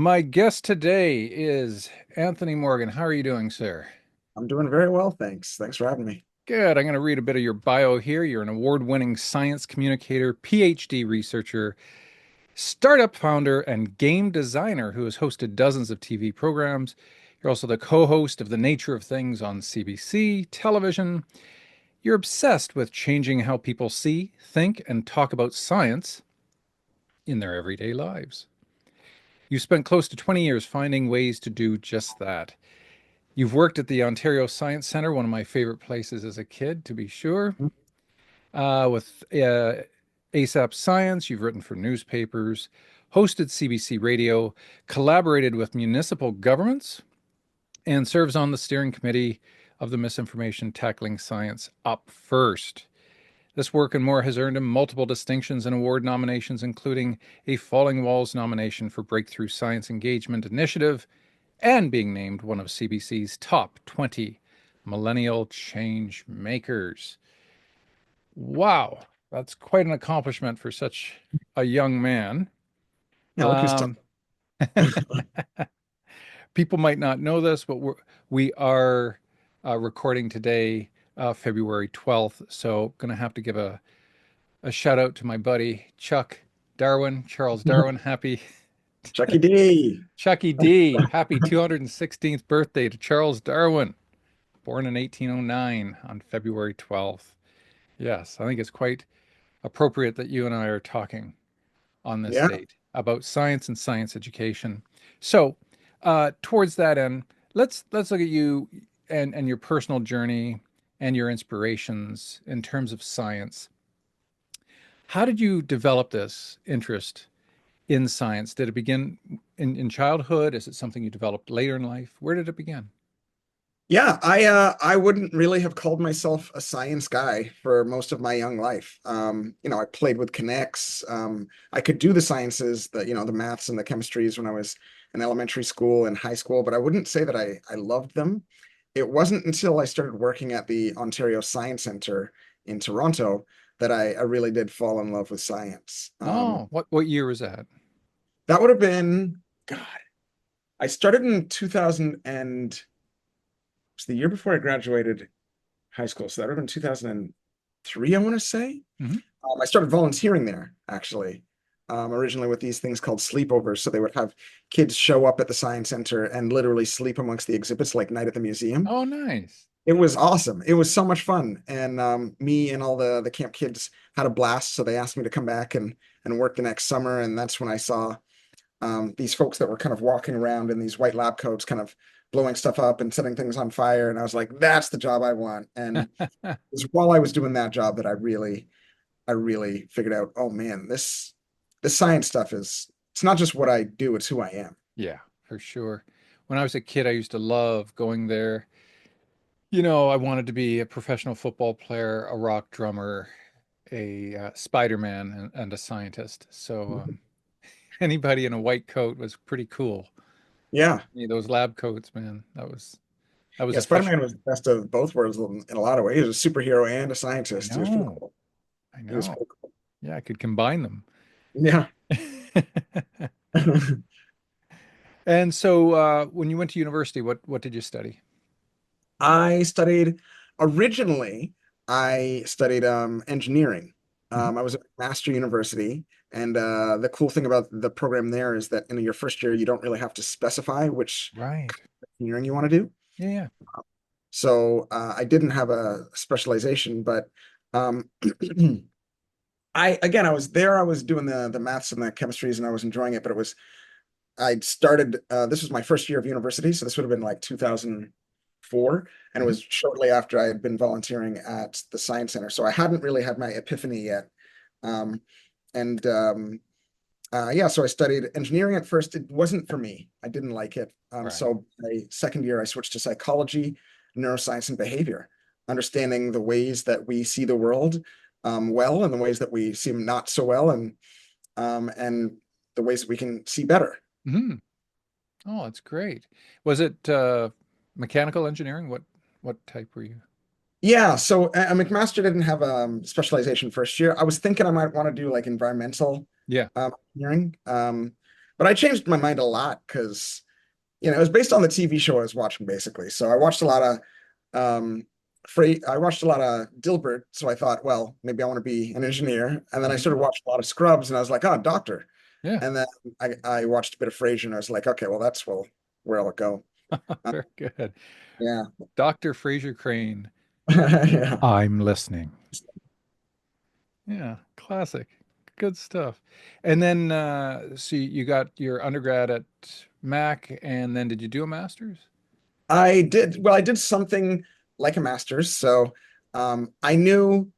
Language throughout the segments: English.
My guest today is Anthony Morgan. How are you doing, sir? I'm doing very well, thanks. Thanks for having me. Good. I'm going to read a bit of your bio here. You're an award-winning science communicator, PhD researcher, startup founder, and game designer who has hosted dozens of TV programs. You're also the co-host of The Nature of Things on CBC Television. You're obsessed with changing how people see, think, and talk about science in their everyday lives. You spent close to 20 years finding ways to do just that. You've worked at the Ontario Science Centre, one of my favorite places as a kid, to be sure. With ASAP Science, you've written for newspapers, hosted CBC Radio, collaborated with municipal governments, and serves on the steering committee of the Misinformation-Tackling Science Up First. This work and more has earned him multiple distinctions and award nominations, including a Falling Walls nomination for Breakthrough Science Engagement Initiative and being named one of CBC's top 20 millennial change makers. Wow, that's quite an accomplishment for such a young man. Yeah, look who's Um, People might not know this, but we are recording today, February 12th. So, going to have to give a shout out to my buddy Chuck Darwin, Charles Darwin. Happy Chucky D. Chucky D. Happy 216th birthday to Charles Darwin, born in 1809 on February 12th. Yes, I think it's quite appropriate that you and I are talking on this Yeah. date about science and science education. So, towards that end, let's look at you and your personal journey and your inspirations in terms of science. How did you develop this interest in science? Did it begin in childhood? Is it something you developed later in life? Where did it begin? Yeah, I wouldn't really have called myself a science guy for most of my young life. I played with Kinects. I could do the sciences, the maths and the chemistries when I was in elementary school and high school, but I wouldn't say that I loved them. It wasn't until I started working at the Ontario Science Centre in Toronto that I really did fall in love with science. Oh, what year was that? That would have been, God, I started in 2000 and it was the year before I graduated high school. So that would have been 2003, I want to say. Hmm. I started volunteering there, actually, originally with these things called sleepovers. So they would have kids show up at the science center and literally sleep amongst the exhibits like Night at the Museum. Oh, nice. It was awesome. It was so much fun. And me and all the camp kids had a blast. So they asked me to come back and work the next summer. And that's when I saw these folks that were kind of walking around in these white lab coats, kind of blowing stuff up and setting things on fire. And I was like, that's the job I want. And it was while I was doing that job that I really figured out, oh man, this science stuff it's not just what I do, it's who I am. Yeah, for sure. When I was a kid, I used to love going there. I wanted to be a professional football player, a rock drummer, a Spider-Man, and a scientist. So anybody in a white coat was pretty cool. Yeah. Those lab coats, man, that was Yeah, official. Spider-Man was the best of both worlds in a lot of ways. He was a superhero and a I scientist. He was pretty know, cool. I He was know. pretty cool. Yeah, I could combine them. Yeah. And so, when you went to university, what did you study? I studied originally, I studied engineering. Mhm. I was at Master University, and the cool thing about the program there is that in your first year, you don't really have to specify which Right. engineering you want to do. Yeah, yeah. So I didn't have a specialization, but um, I was there, I was doing the maths and the chemistries, and I was enjoying it. But I'd started. This was my first year of university, so this would have been like 2004, and it Mhm. was shortly after I had been volunteering at the Science Center. So I hadn't really had my epiphany yet. Um, and yeah, so I studied engineering at first. It wasn't for me. I didn't like it. Right. So my second year, I switched to psychology, neuroscience, and behavior, understanding the ways that we see the world well and the ways that we see them not so well, and the ways that we can see better. Hmm. Oh, that's great. Was it mechanical engineering? What type were you? Yeah, so McMaster didn't have a specialization first year. I was thinking I might want to do like environmental Yeah. engineering, but I changed my mind a lot because it was based on the TV show I was watching basically. So I watched a lot of I watched a lot of Dilbert, so I thought, well, maybe I want to be an engineer. And then I Mhm. started watching a lot of Scrubs, and I was like, oh, doctor. Yeah, And then I watched a bit of Frasier, and I was like, okay, well, that's where I'll go. Uh, very good. yeah, Dr. Fraser Crane, yeah. I'm listening. Yeah, classic. Good stuff. And then, so you got your undergrad at Mac, and then did you do a master's? I did something like a master's. So I knew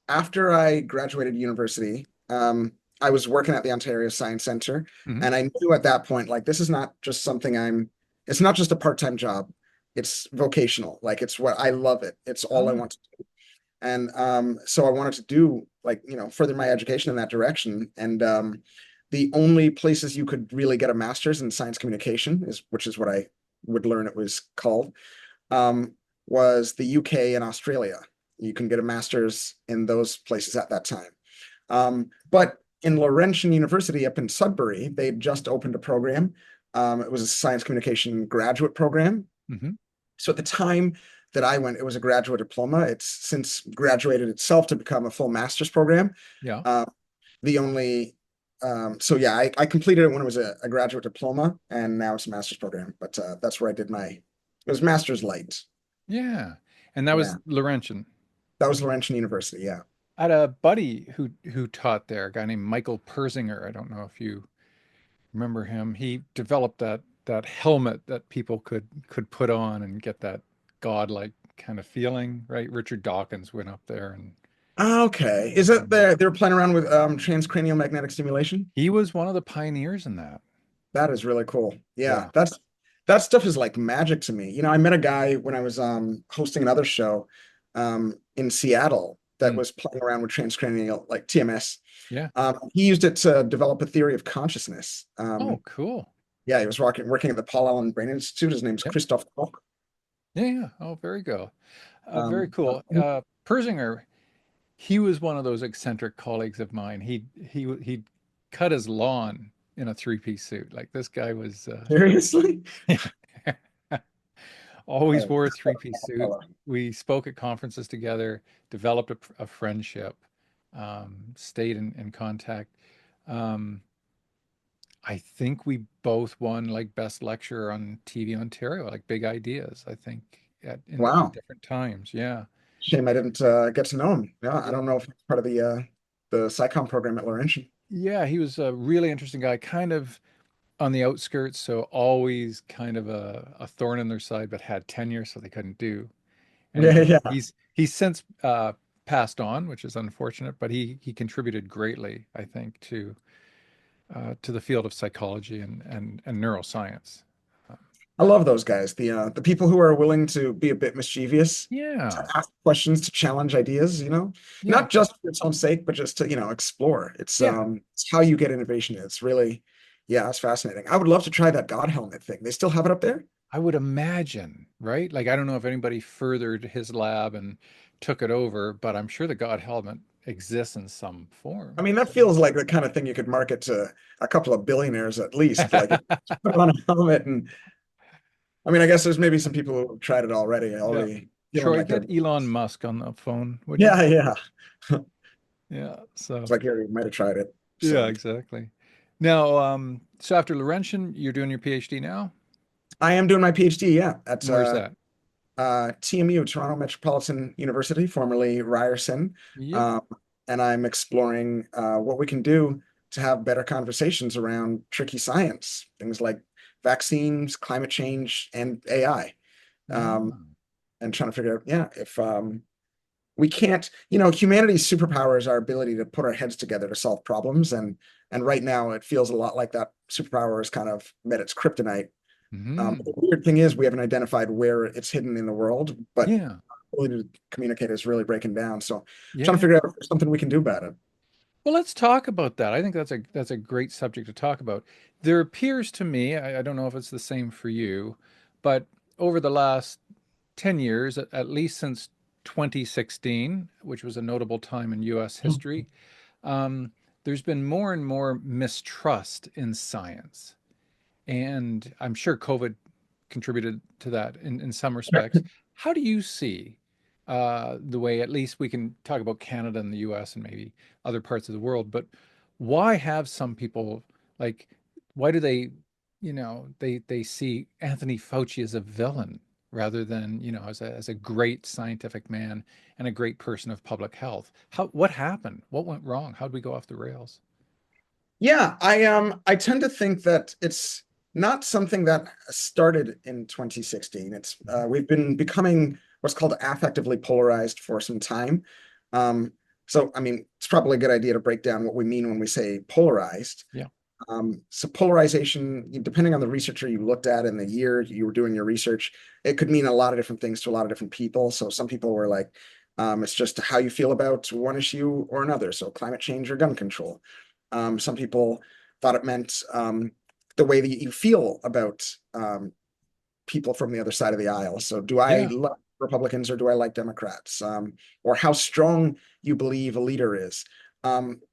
after I graduated university, I was working at the Ontario Science Center, Hmm. and I knew at that point, like, this is not just something it's not just a part-time job. It's vocational. Like, it's what I love it. It's all I Ah, want to do. And so I wanted to do, like, further my education in that direction. And the only places you could really get a master's in science communication which is what I would learn it was called, um, was the UK and Australia. You can get a master's in those places at that time. But in Laurentian University up in Sudbury, they just opened a program. It was a science communication graduate program. hmm. So at the time that I went, it was a graduate diploma. It's since graduated itself to become a full master's program. Yeah. Uh, the only so yeah, I completed it when it was a graduate diploma, and now it's a master's program. But that's where I did it was master's light. Yeah. And that Yeah, was Laurentian. that was Laurentian University. Yeah. I had a buddy who taught there, a guy named Michael Persinger. I don't know if you remember him. He developed that helmet that people could put on and get that godlike kind of feeling, right? Richard Dawkins went up there Okay. Is it and they're playing around with transcranial magnetic stimulation? he was one of the pioneers in that. That is really cool. Yeah, Yeah. that stuff is like magic to me. I met a guy when I was hosting another show in Seattle that Mm. was playing around with transcranial, like TMS. Yeah. He used it to develop a theory of consciousness. Oh, cool. Yeah, he was working at the Paul Allen Brain Institute. His name's Yep. Christoph Koch. Yeah, yeah. Oh, very cool. Very Um, cool. Persinger, he was one of those eccentric colleagues of mine. He'd cut his lawn in a three-piece suit. Like this guy was seriously? always Oh, wore a three-piece suit. fella. We spoke at conferences together, developed a friendship, stayed in contact. Um, I think we both won like best lecturer on TV Ontario, like big ideas, I think at Wow. different times. Yeah. Shame I didn't get to know him. Yeah, I don't know if he's part of the SciComm program at Laurentian. Yeah, he was a really interesting guy, kind of on the outskirts, so always kind of a thorn in their side, but had tenure, so they couldn't do Yeah, anything. yeah. He's since passed on, which is unfortunate, but he contributed greatly, I think, to the field of psychology and neuroscience. Uh, I love those guys. The people who are willing to be a bit mischievous, to yeah, ask questions, to challenge ideas, yeah, not just for its own sake, but just to, explore. yeah. It's how you get innovation. It's really, yeah, it's fascinating. I would love to try that God helmet thing. They still have it up there? I would imagine, right? Like I don't know if anybody furthered his lab and took it over, but I'm sure the God helmet exists in some I form. mean, that feels like the kind of thing you could market to a couple of billionaires at least. Like, if you put on a helmet, and I mean, I guess there's maybe some people who have tried it Yeah. already feeling Troy, like they're, get Elon Musk on the phone, would you? yeah, yeah. Yeah. It's So, like you might have tried it. yeah, So exactly. Now, so after Laurentian, you're doing your PhD now? I am doing my PhD, yeah, at And where's that? TMU, Toronto Metropolitan University, formerly Ryerson. Yep. Um, and I'm exploring what we can do to have better conversations around tricky science, things like vaccines, climate change, and AI. Um, Ah, and trying to figure out, yeah, if we can't, humanity's superpower is our ability to put our heads together to solve problems. And right now it feels a lot like that superpower has kind of met its kryptonite. The hmm. weird thing is we haven't identified where it's hidden in the world, but Yeah. our ability to communicate is really breaking down. So trying to Yeah. figure out if there's something we can do about it. Well, let's talk about that. I think that's a great subject to talk about. There appears to me, I don't know if it's the same for you, but over the last 10 years, at least since 2016, which was a notable time in US history, um, there's been more and more mistrust in science. and I'm sure COVID contributed to that in some respects. How do you see the way, at least we can talk about Canada and the US and maybe other parts of the world, but why have some people like, why do they, they see Anthony Fauci as a villain rather than, as a great scientific man and a great person of public health? What happened? What went wrong? How did we go off the rails? Yeah, I tend to think that it's not something that started in 2016. It's we've been becoming what's called affectively polarized for some time. Um, so I mean, it's probably a good idea to break down what we mean when we say polarized. Yeah. So polarization, depending on the researcher you looked at and the year you were doing your research, it could mean a lot of different things to a lot of different people. So some people were like, it's just how you feel about one issue or another. So climate change or gun control. Some people thought it meant the way that you feel about people from the other side of the aisle. So do I Yeah. love Republicans or do I like Democrats? Or how strong you believe a leader is.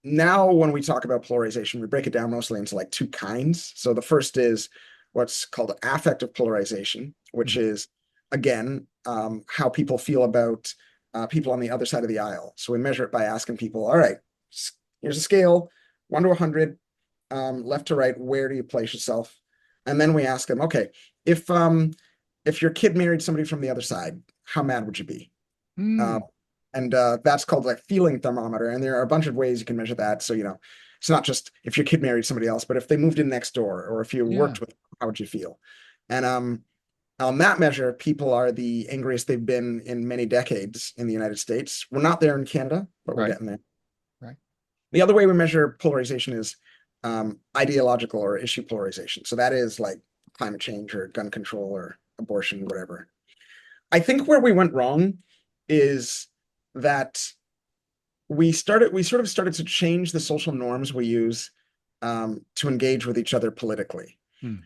Now, when we talk about polarization, we break it down mostly into like two kinds. So the first is what's called affective polarization, which Mhm. is, again, how people feel about people on the other side of the aisle. So we measure it by asking people, all right, here's a scale, 1 to 100, left to right, where do you place yourself? And then we ask them, okay, if um if your kid married somebody from the other side, how mad would you be? Um, Mm, and that's called like feeling thermometer. And there are a bunch of ways you can measure that. So, it's not just if your kid married somebody else, but if they moved in next door or if you yeah. worked with them, how would you feel? And on that measure, people are the angriest they've been in many decades in the United States. We're not there in Canada, but we're Right. getting there. Right. The other way we measure polarization is ideological or issue polarization. So that is like climate change or gun control or abortion, whatever. I think where we went wrong is that we sort of started to change the social norms we use to engage with each other politically. Mm,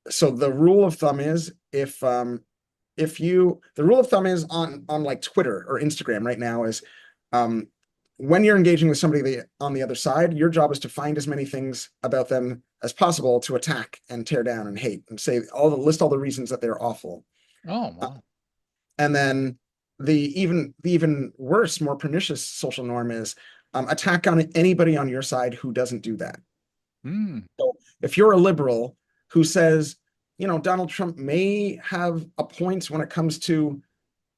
So the rule of thumb is the rule of thumb is on like Twitter or Instagram right now is um, when you're engaging with somebody on the other side, your job is to find as many things about them as possible to attack and tear down and hate and say list all the reasons that they're awful. oh, Uh, wow. and then the even worse, more pernicious social norm is attack on anybody on your side who doesn't do that. Mm, So if you're a liberal who says, Donald Trump may have a point when it comes to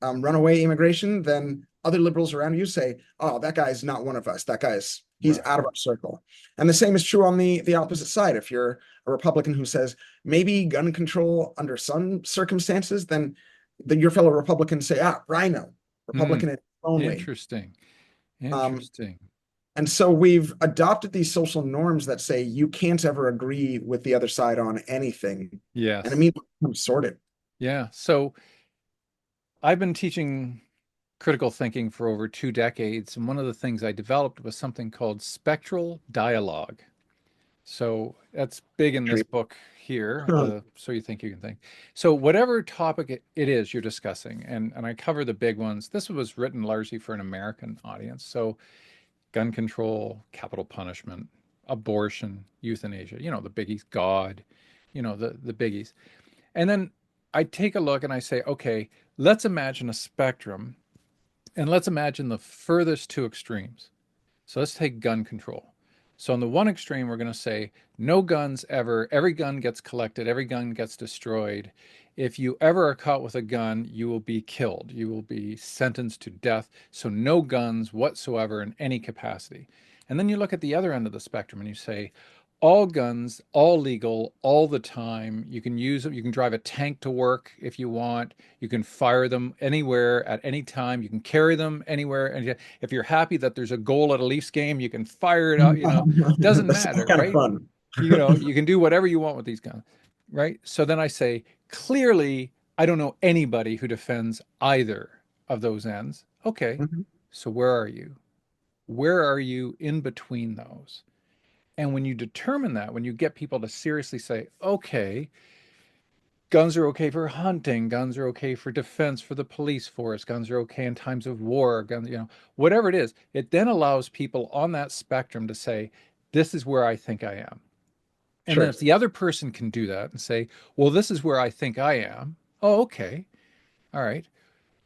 runaway immigration, then other liberals around you say, "Oh, that guy's not one of us. He's right. out of our circle." And the same is true on the opposite side. If you're a Republican who says maybe gun control under some circumstances, then your fellow Republicans say, "Ah, Rhino, Mm, Republican in its own way." interesting. Um, Interesting. and so we've adopted these social norms that say you can't ever agree with the other side on anything, and it Yes. means I'm sorted. Yeah. So I've been teaching critical thinking for over 2 decades, and one of the things I developed was something called spectral dialogue. So that's big in this book here, the So You Think You Can Think. So whatever topic it is you're discussing, and I cover the big ones. This was written largely for an American audience. So gun control, capital punishment, abortion, euthanasia, the biggies, God, the biggies. And then I take a look and I say, okay, let's imagine a spectrum and let's imagine the furthest two extremes. So let's take gun control. So on the one extreme, we're going to say no guns ever. Every gun gets collected. Every gun gets destroyed. If you ever are caught with a gun, you will be killed. You will be sentenced to death. So no guns whatsoever in any capacity. And then you look at the other end of the spectrum and you say, all guns, all legal, all the time. You can use them. You can drive a tank to work if you want. You can fire them anywhere at any time. You can carry them anywhere. And if you're happy that there's a goal at a Leafs game, you can fire it out. Doesn't That sounds matter, kind of right? fun. You can do whatever you want with these guns, right? So then I say, clearly, I don't know anybody who defends either of those ends. Okay, Mhm. so where are you? Where are you in between those? And when you determine that, when you get people to seriously say, okay, guns are okay for hunting, guns are okay for defense for the police force, guns are okay in times of war, guns, whatever it is, it then allows people on that spectrum to say, this is where I think I am. And then Sure. if the other person can do that and say, well, this is where I think I am. Oh, okay. All right.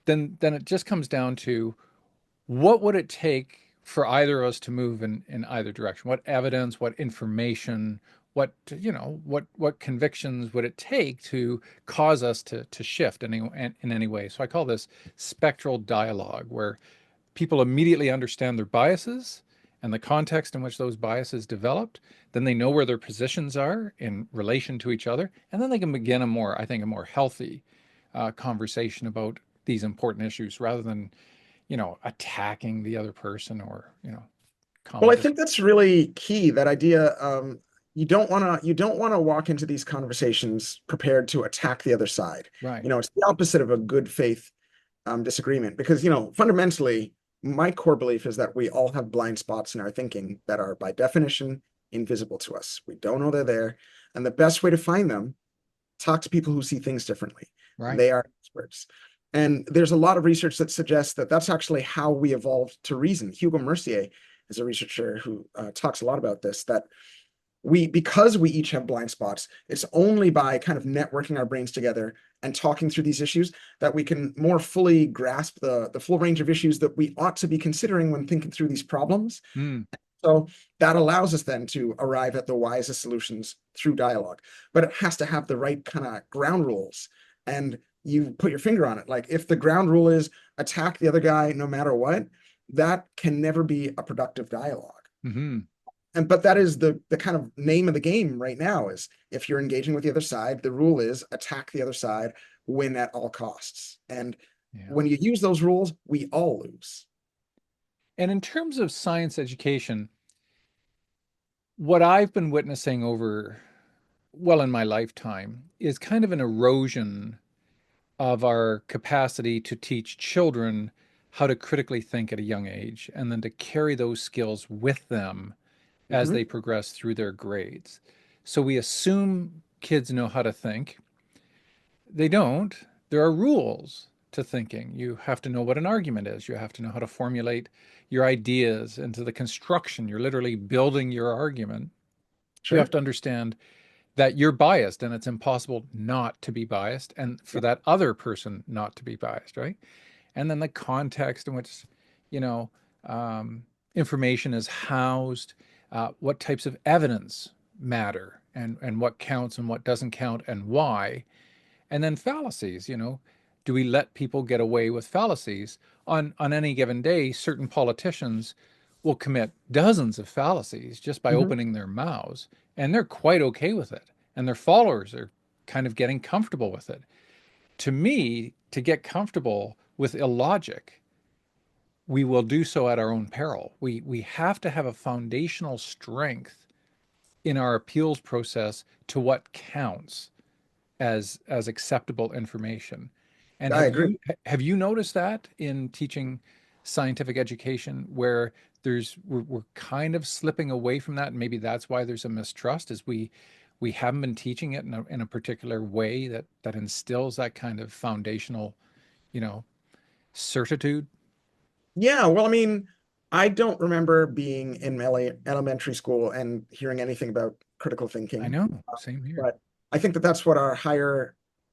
Then it just comes down to what would it take for either of us to move in either direction? What evidence, what information, what convictions would it take to cause us to shift in any way? So I call this spectral dialogue, where people immediately understand their biases and the context in which those biases developed. Then they know where their positions are in relation to each other, and then they can begin a more healthy conversation about these important issues rather than attacking the other person or Well, I commenting. think that's really key, that idea. You don't want to walk into these conversations prepared to attack the other side. Right. It's the opposite of a good faith disagreement, because fundamentally, my core belief is that we all have blind spots in our thinking that are by definition invisible to us. We don't know they're there, and the best way to find them, talk to people who see things differently. Right. They are experts. And there's a lot of research that suggests that that's actually how we evolved to reason. Hugo Mercier is a researcher who talks a lot about this, that because we each have blind spots, it's only by kind of networking our brains together and talking through these issues that we can more fully grasp the full range of issues that we ought to be considering when thinking through these problems. Mm. So that allows us then to arrive at the wisest solutions through dialogue, but it has to have the right kind of ground rules. And you put your finger on it. Like, if the ground rule is attack the other guy no matter what, that can never be a productive dialogue. Hmm. But that is the kind of name of the game right now, is if you're engaging with the other side, the rule is attack the other side, win at all costs. And Yeah. when you use those rules, we all lose. And in terms of science education, what I've been witnessing in my lifetime is kind of an erosion of our capacity to teach children how to critically think at a young age and then to carry those skills with them as Mhm. they progress through their grades. So we assume kids know how to think. They don't. There are rules to thinking. You have to know what an argument is. You have to know how to formulate your ideas into the construction. You're literally building your argument. You have Sure. to understand that you're biased and it's impossible not to be biased and for that other person not to be biased, right? And then the context in which, you know, um, information is housed, what types of evidence matter and what counts and what doesn't count and why. And then fallacies, do we let people get away with fallacies? On any given day, certain politicians will commit dozens of fallacies just by Mhm. opening their mouths, and they're quite okay with it. And their followers are kind of getting comfortable with it. To me, to get comfortable with illogic, we will do so at our own peril. We have to have a foundational strength in our appeals process to what counts as acceptable information. And I agree. have you noticed that in teaching scientific education where we're kind of slipping away from that, and maybe that's why there's a mistrust, is we haven't been teaching it in a particular way that instills that kind of foundational, you know, certitude. Yeah, well, I mean, I don't remember being in elementary school and hearing anything about critical I thinking. know, same here. But I think that that's what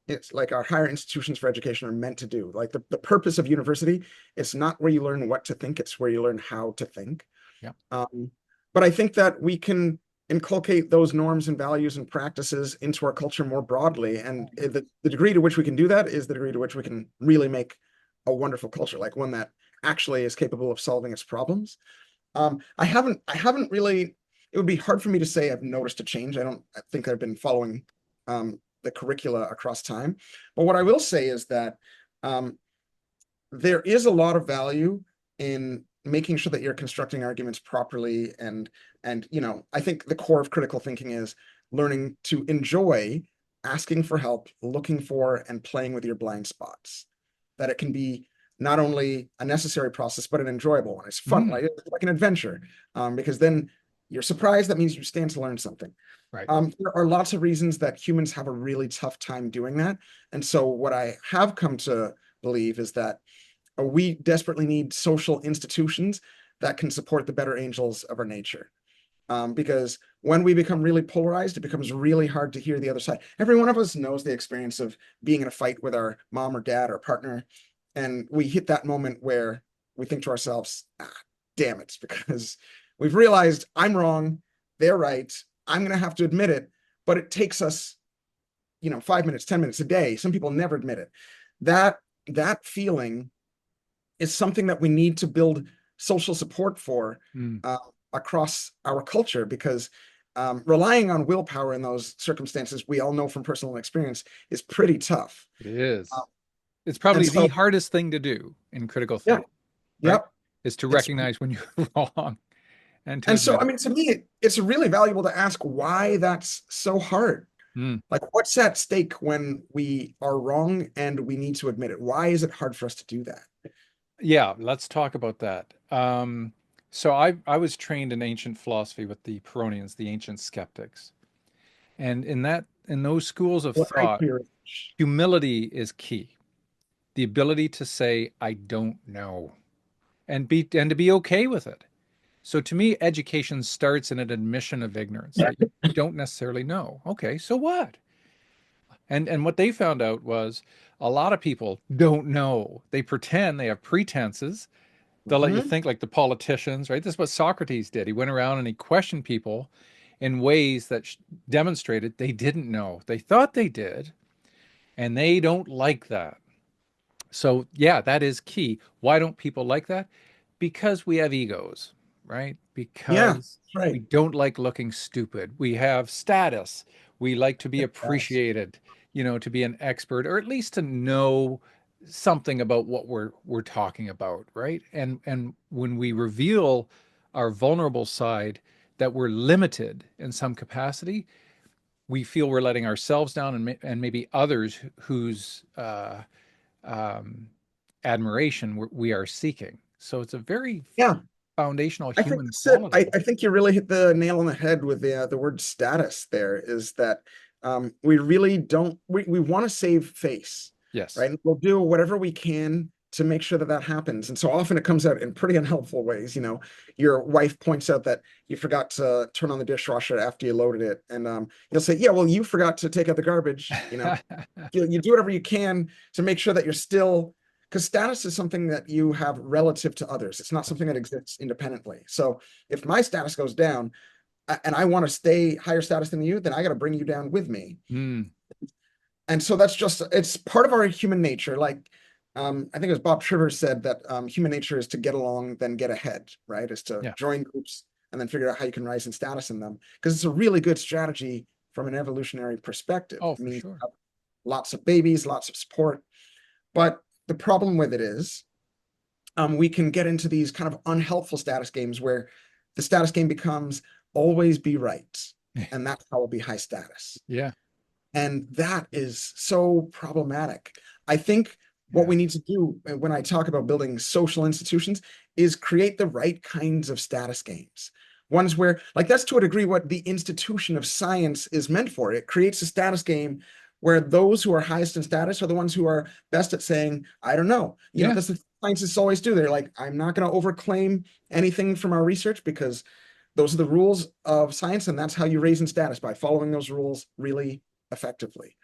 it's like our higher institutions for education are meant to do. Like, the purpose of university, it's not where you learn what to think, it's where you learn how to think. Yeah. Um, but I think that we can inculcate those norms and values and practices into our culture more broadly. And the degree to which we can do that is the degree to which we can really make a wonderful culture, like one that actually is capable of solving its problems. I haven't really, it would be hard for me to say I've noticed a change. I think I've been following the curricula across time. But what I will say is that um, there is a lot of value in making sure that you're constructing arguments properly. And I think the core of critical thinking is learning to enjoy asking for help, looking for and playing with your blind spots. That it can be not only a necessary process, but an enjoyable one. It's fun, Mm, like an adventure, because then you're surprised. That means you stand to learn something. right. There are lots of reasons that humans have a really tough time doing that. And so what I have come to believe is that we desperately need social institutions that can support the better angels of our nature. Because when we become really polarized, it becomes really hard to hear the other side. Every one of us knows the experience of being in a fight with our mom or dad or partner, and we hit that moment where we think to ourselves, damn it, because we've realized I'm wrong, they're right, I'm going to have to admit it, but it takes us, 5 minutes, 10 minutes a day. Some people never admit it. That feeling is something that we need to build social support for Mm, uh, across our culture, because relying on willpower in those circumstances, we all know from personal experience, is pretty tough. it Uh, is. It's and probably the so, hardest thing to do in critical yeah, thinking, right? yep. Is to It's recognize when you're wrong and to and so admit I it. mean, to me, it's really valuable to ask why that's so hard. Mm. Like, what's at stake when we are wrong and we need to admit it? Why is it hard for us to do that? Yeah, let's talk about that. So I was trained in ancient philosophy with the Pyrrhonians, the ancient skeptics. And in those schools of What I thought, hear, humility is key. The ability to say, I don't know, and to be okay with it. So to me, education starts in an admission of ignorance that you don't necessarily know. Okay, so what? And what they found out was a lot of people don't know. They pretend, they have pretenses. They'll let you Mhm. think like the politicians, right? This is what Socrates did. He went around and he questioned people in ways that demonstrated they didn't know. They thought they did, and they don't like that. So, yeah, that is key. Why don't people like that? Because we have egos, right? Yeah, Because that's we right. don't like looking stupid. We have status. We like to be Yes. appreciated, to be an expert or at least to know something about what we're talking about, right? And when we reveal our vulnerable side that we're limited in some capacity, we feel we're letting ourselves down and maybe others whose um, admiration we are seeking. So it's a very Yeah, foundational I think human that's it. I, quality. I think you really hit the nail on the head with the word status there, is that we really don't, we want to save face, Yes. right? And we'll do whatever we can to make sure that that happens. And so often it comes out in pretty unhelpful ways. Your wife points out that you forgot to turn on the dishwasher after you loaded it. And you'll say, yeah, well, you forgot to take out the garbage. You do whatever you can to make sure that you're still, because status is something that you have relative to others. It's not something that exists independently. So if my status goes down and I want to stay higher status than you, then I got to bring you down with me. Mm, And so it's part of our human nature. Like, I think it was Bob Trivers said that human nature is to get along, then get ahead, right? Is to yeah. join groups and then figure out how you can rise in status in them. Because it's a really good strategy from an evolutionary perspective. Oh, It for means sure. lots of babies, lots of support. But the problem with it is we can get into these kind of unhelpful status games where the status game becomes always be right. And that's how it'll be high status. Yeah. And that is so problematic. I think what Yeah. we need to do when I talk about building social institutions is create the right kinds of status games. Ones where, like, that's to a degree what the institution of science is meant for. It creates a status game where those who are highest in status are the ones who are best at saying, I don't know. Yeah. That's what scientists always do. They're like, I'm not going to overclaim anything from our research because those are the rules of science, and that's how you raise in status, by following those rules really effectively.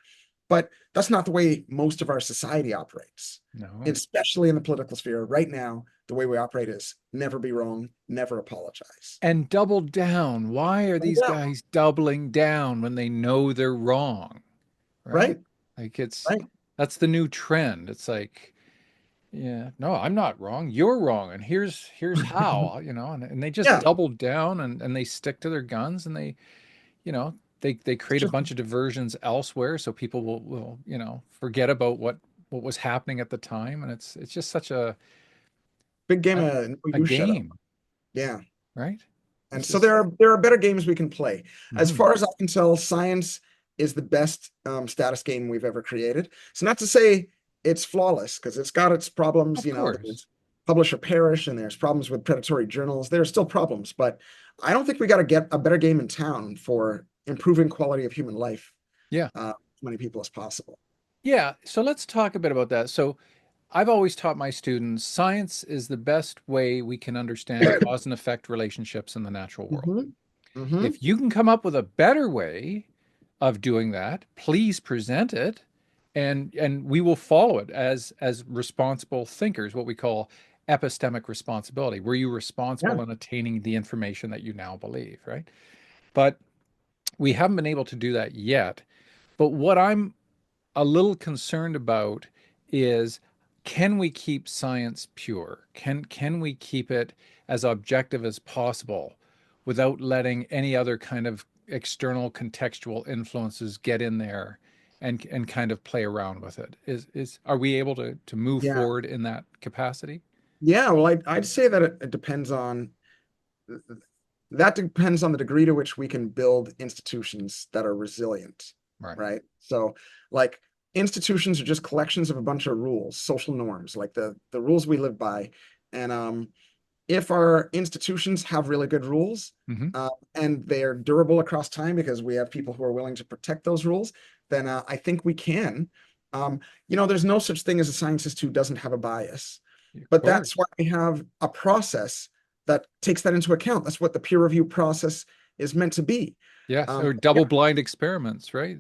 But that's not the way most of our society operates, No. especially in the political sphere. Right now, the way we operate is never be wrong, never apologize. And double down. Why are these Yeah, guys doubling down when they know they're wrong? Right? right, Like right. that's the new trend. It's like, yeah, no, I'm not wrong. You're wrong. And here's how, and they just Yeah, double down and they stick to their guns and you know, they it's create a just a bunch of diversions elsewhere so people will, forget about what was happening at the time. And it's just such big game a, of no, a you shut up. game, Yeah. right? And It's so just there are better games we can play. As mhm. far as I can tell, science is the best status game we've ever created. So not to say it's flawless, because it's got its problems. Of course. There's publish or perish, and there's problems with predatory journals. There are still problems, but I don't think we got to get a better game in town for improving quality of human life, Yeah. as many people as possible. Yeah. So let's talk a bit about that. So I've always taught my students science is the best way we can understand cause and effect relationships in the natural world. Mhm. Mm-hmm. If you can come up with a better way of doing that, please present it, and we will follow it as responsible thinkers, what we call epistemic responsibility. Were you Yeah. responsible in attaining the information that you now believe, right? But we haven't been able to do that yet. But what I'm a little concerned about is, can we keep science pure? Can we keep it as objective as possible without letting any other kind of external contextual influences get in there and kind of play around with it? Is are we able to move Yeah. forward in that capacity? Yeah. Well, I'd say that it depends on that depends on the degree to which we can build institutions that are resilient, Right. right? So, like institutions are just collections of a bunch of rules, social norms, like the rules we live by. And if our institutions have really good rules, Hmm. and they're durable across time because we have people who are willing to protect those rules, then I think we can. Um, there's no such thing as a scientist who doesn't have a bias, Of but course. that's why we have a process that takes that into account. That's what the peer review process is meant to be. Yes. Or Yeah, double blind experiments, right?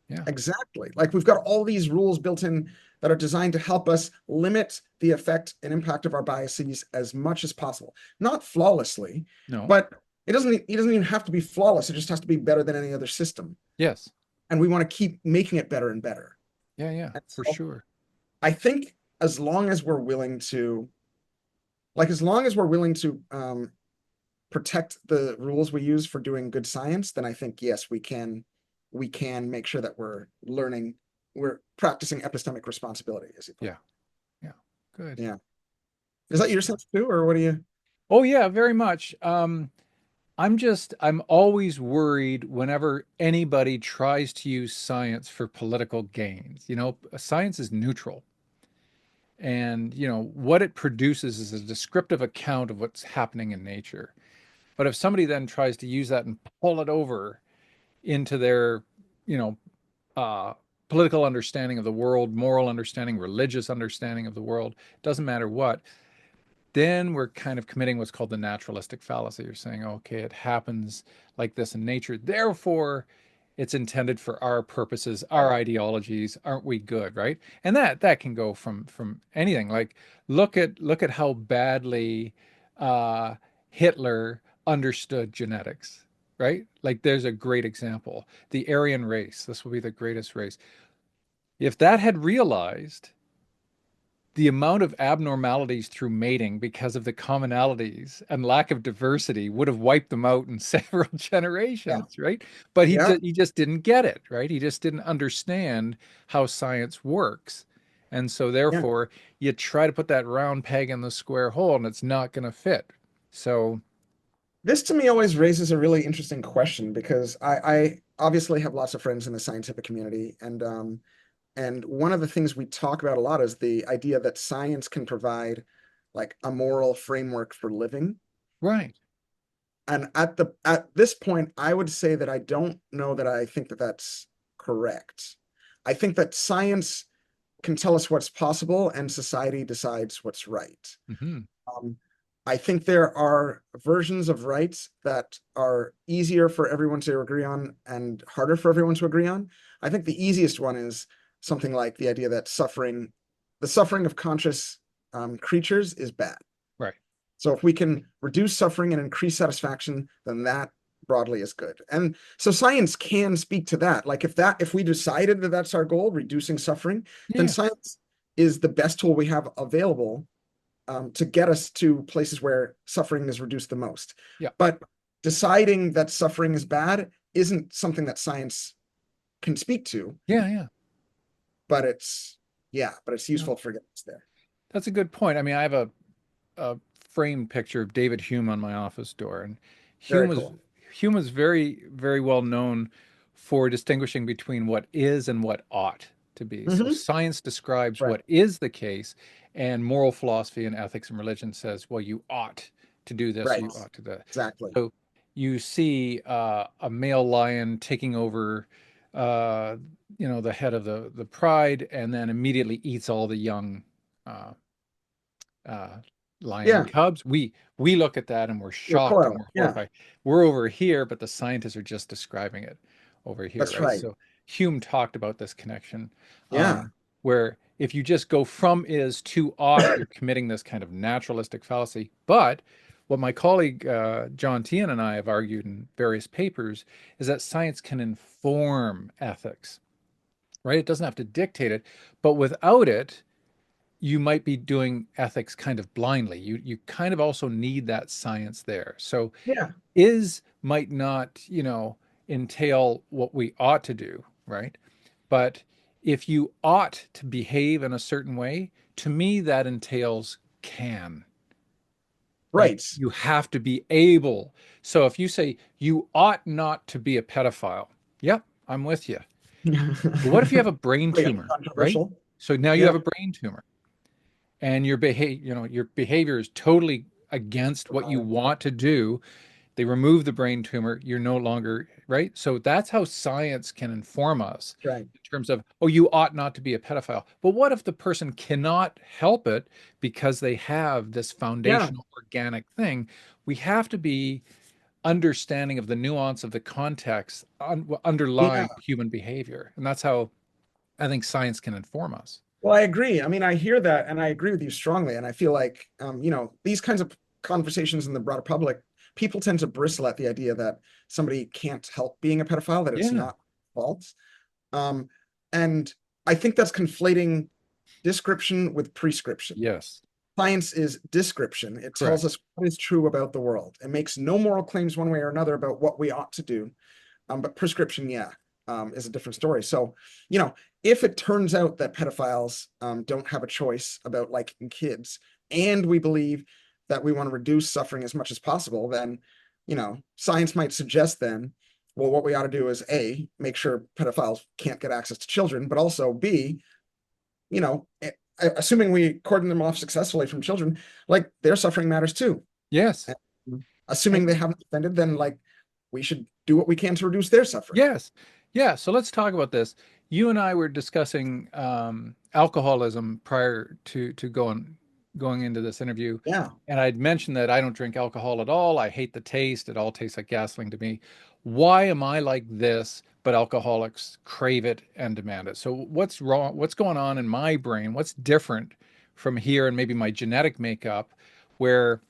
Yeah. exactly. Like we've got all these rules built in that are designed to help us limit the effect and impact of our biases as much as possible. Not flawlessly, No. but it doesn't even have to be flawless. It just has to be better than any other system. Yes. And we want to keep making it better and better. Yeah, yeah, And for so sure. I think as long as we're willing to, as long as we're willing to protect the rules we use for doing good science, then I think yes, we can make sure that we're practicing epistemic responsibility, as you put it. Yeah. Yeah. Good. Yeah. Is Good that your stuff. sense too, or what do you? Oh yeah, very much. I'm always worried whenever anybody tries to use science for political gains. Science is neutral. And, what it produces is a descriptive account of what's happening in nature. But if somebody then tries to use that and pull it over into their, you know, uh, political understanding of the world, moral understanding, religious understanding of the world, doesn't matter what, then we're kind of committing what's called the naturalistic fallacy. You're saying, okay, it happens like this in nature. Therefore, it's intended for our purposes, our ideologies. Aren't we good, right? And that can go from anything. Like look at how badly uh, Hitler understood genetics, right? Like there's a great example. The Aryan race. This will be the greatest race. If that had realized the amount of abnormalities through mating because of the commonalities and lack of diversity would have wiped them out in several Yeah. generations, right? But Yeah. he just didn't get it, right? He just didn't understand how science works. And so Yeah. therefore, you try to put that round peg in the square hole and it's not going to fit. So, This to me always raises a really interesting question because I obviously have lots of friends in the scientific community, and one of the things we talk about a lot is the idea that science can provide like a moral framework for living. right. And at this point, I would say that I don't know that I think that that's correct. I think that science can tell us what's possible and society decides what's right. Hmm. Um, I think there are versions of rights that are easier for everyone to agree on and harder for everyone to agree on. I think the easiest one is something like the idea that the suffering of conscious creatures is bad. Right. So if we can reduce suffering and increase satisfaction, then that broadly is good. And so science can speak to that. Like if we decided that that's our goal, reducing suffering, then Yeah. science is the best tool we have available to get us to places where suffering is reduced the most. Yeah. But deciding that suffering is bad isn't something that science can speak to, Yeah. Yeah. but it's Yeah. useful for getting us there. That's a good point. I mean, I have a framed picture of David Hume on my office door, and Hume Very was cool. Hume was very, very well known for distinguishing between what is and what ought to be. So Hmm. science describes Right. what is the case, and moral philosophy and ethics and religion says, well, you ought to do this, or Right. you ought to do that. Exactly. So you see a male lion taking over, uh, the head of the pride, and then immediately eats all the young uh, uh, lion Yeah, cubs. We look at that and we're shocked and recoil. we're Yeah, horrified. We're over here, but the scientists are just describing it over here, that's right? right. So Hume talked about this connection, Yeah, where if you just go from is to ought, you're committing this kind of naturalistic fallacy. But what my colleague John Tian and I have argued in various papers is that science can inform ethics, right? It doesn't have to dictate it, but without it, you might be doing ethics kind of blindly. You kind of also need that science there. So yeah, is might not, entail what we ought to do, right? But if you ought to behave in a certain way, to me that entails can. Like right. you have to be able. So if you say you ought not to be a pedophile, yep, I'm with you. But what if you have a brain Pretty tumor, right? uncontroversial. So now you Yeah, have a brain tumor and your behavior is totally against what you want to do. They remove the brain tumor, you're no longer, right? So that's how science can inform us right. in terms of, oh, you ought not to be a pedophile. But what if the person cannot help it because they have this Yeah, foundational organic thing? We have to be understanding of the nuance of the context yeah. underlying human behavior. And that's how I think science can inform us. Well, I agree. I mean, I hear that and I agree with you strongly. And I feel like, these kinds of conversations in the broader public, people tend to bristle at the idea that somebody can't help being a pedophile, that it's Yeah. not false. Um, and I think that's conflating description with prescription. Yes. Science is description. It tells Correct. us what is true about the world. It makes no moral claims one way or another about what we ought to do. But prescription, yeah, is a different story. So, if it turns out that pedophiles don't have a choice about liking kids, and we believe that we want to reduce suffering as much as possible, then, science might suggest then, well, what we ought to do is A, make sure pedophiles can't get access to children, but also B, you know, assuming we cordon them off successfully from children, like their suffering matters too. Yes. And assuming And they haven't offended, then like we should do what we can to reduce their suffering. yes. Yeah. So let's talk about this. You and I were discussing alcoholism prior to going into this interview. Yeah. And I'd mentioned that I don't drink alcohol at all. I hate the taste. It all tastes like gasoline to me. Why am I like this, but alcoholics crave it and demand it? So what's wrong? What's going on in my brain? What's different from here and maybe my genetic makeup where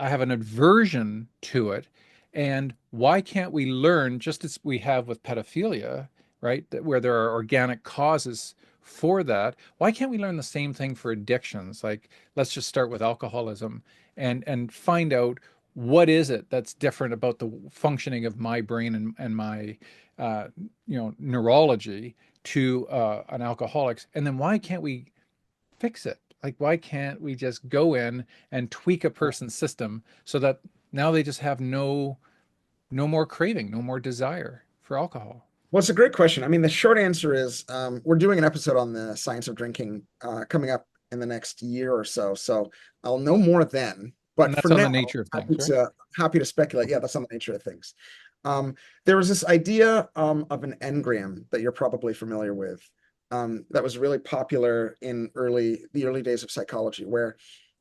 I have an aversion to it? And why can't we learn, just as we have with pedophilia, right? That where there are organic causes for that. Why can't we learn the same thing for addictions? Like, let's just start with alcoholism and find out what is it that's different about the functioning of my brain and my uh, neurology to an alcoholic's, and then why can't we fix it? Like, why can't we just go in and tweak a person's system so that now they just have no more craving, no more desire for alcohol? Well, it's a great question. I mean, the short answer is we're doing an episode on the science of drinking coming up in the next year or so. So I'll know more then. And But for that's on now, the nature of things, happy right? to happy to speculate. Yeah, that's on the nature of things. There was this idea of an engram that you're probably familiar with, that was really popular in the early days of psychology, where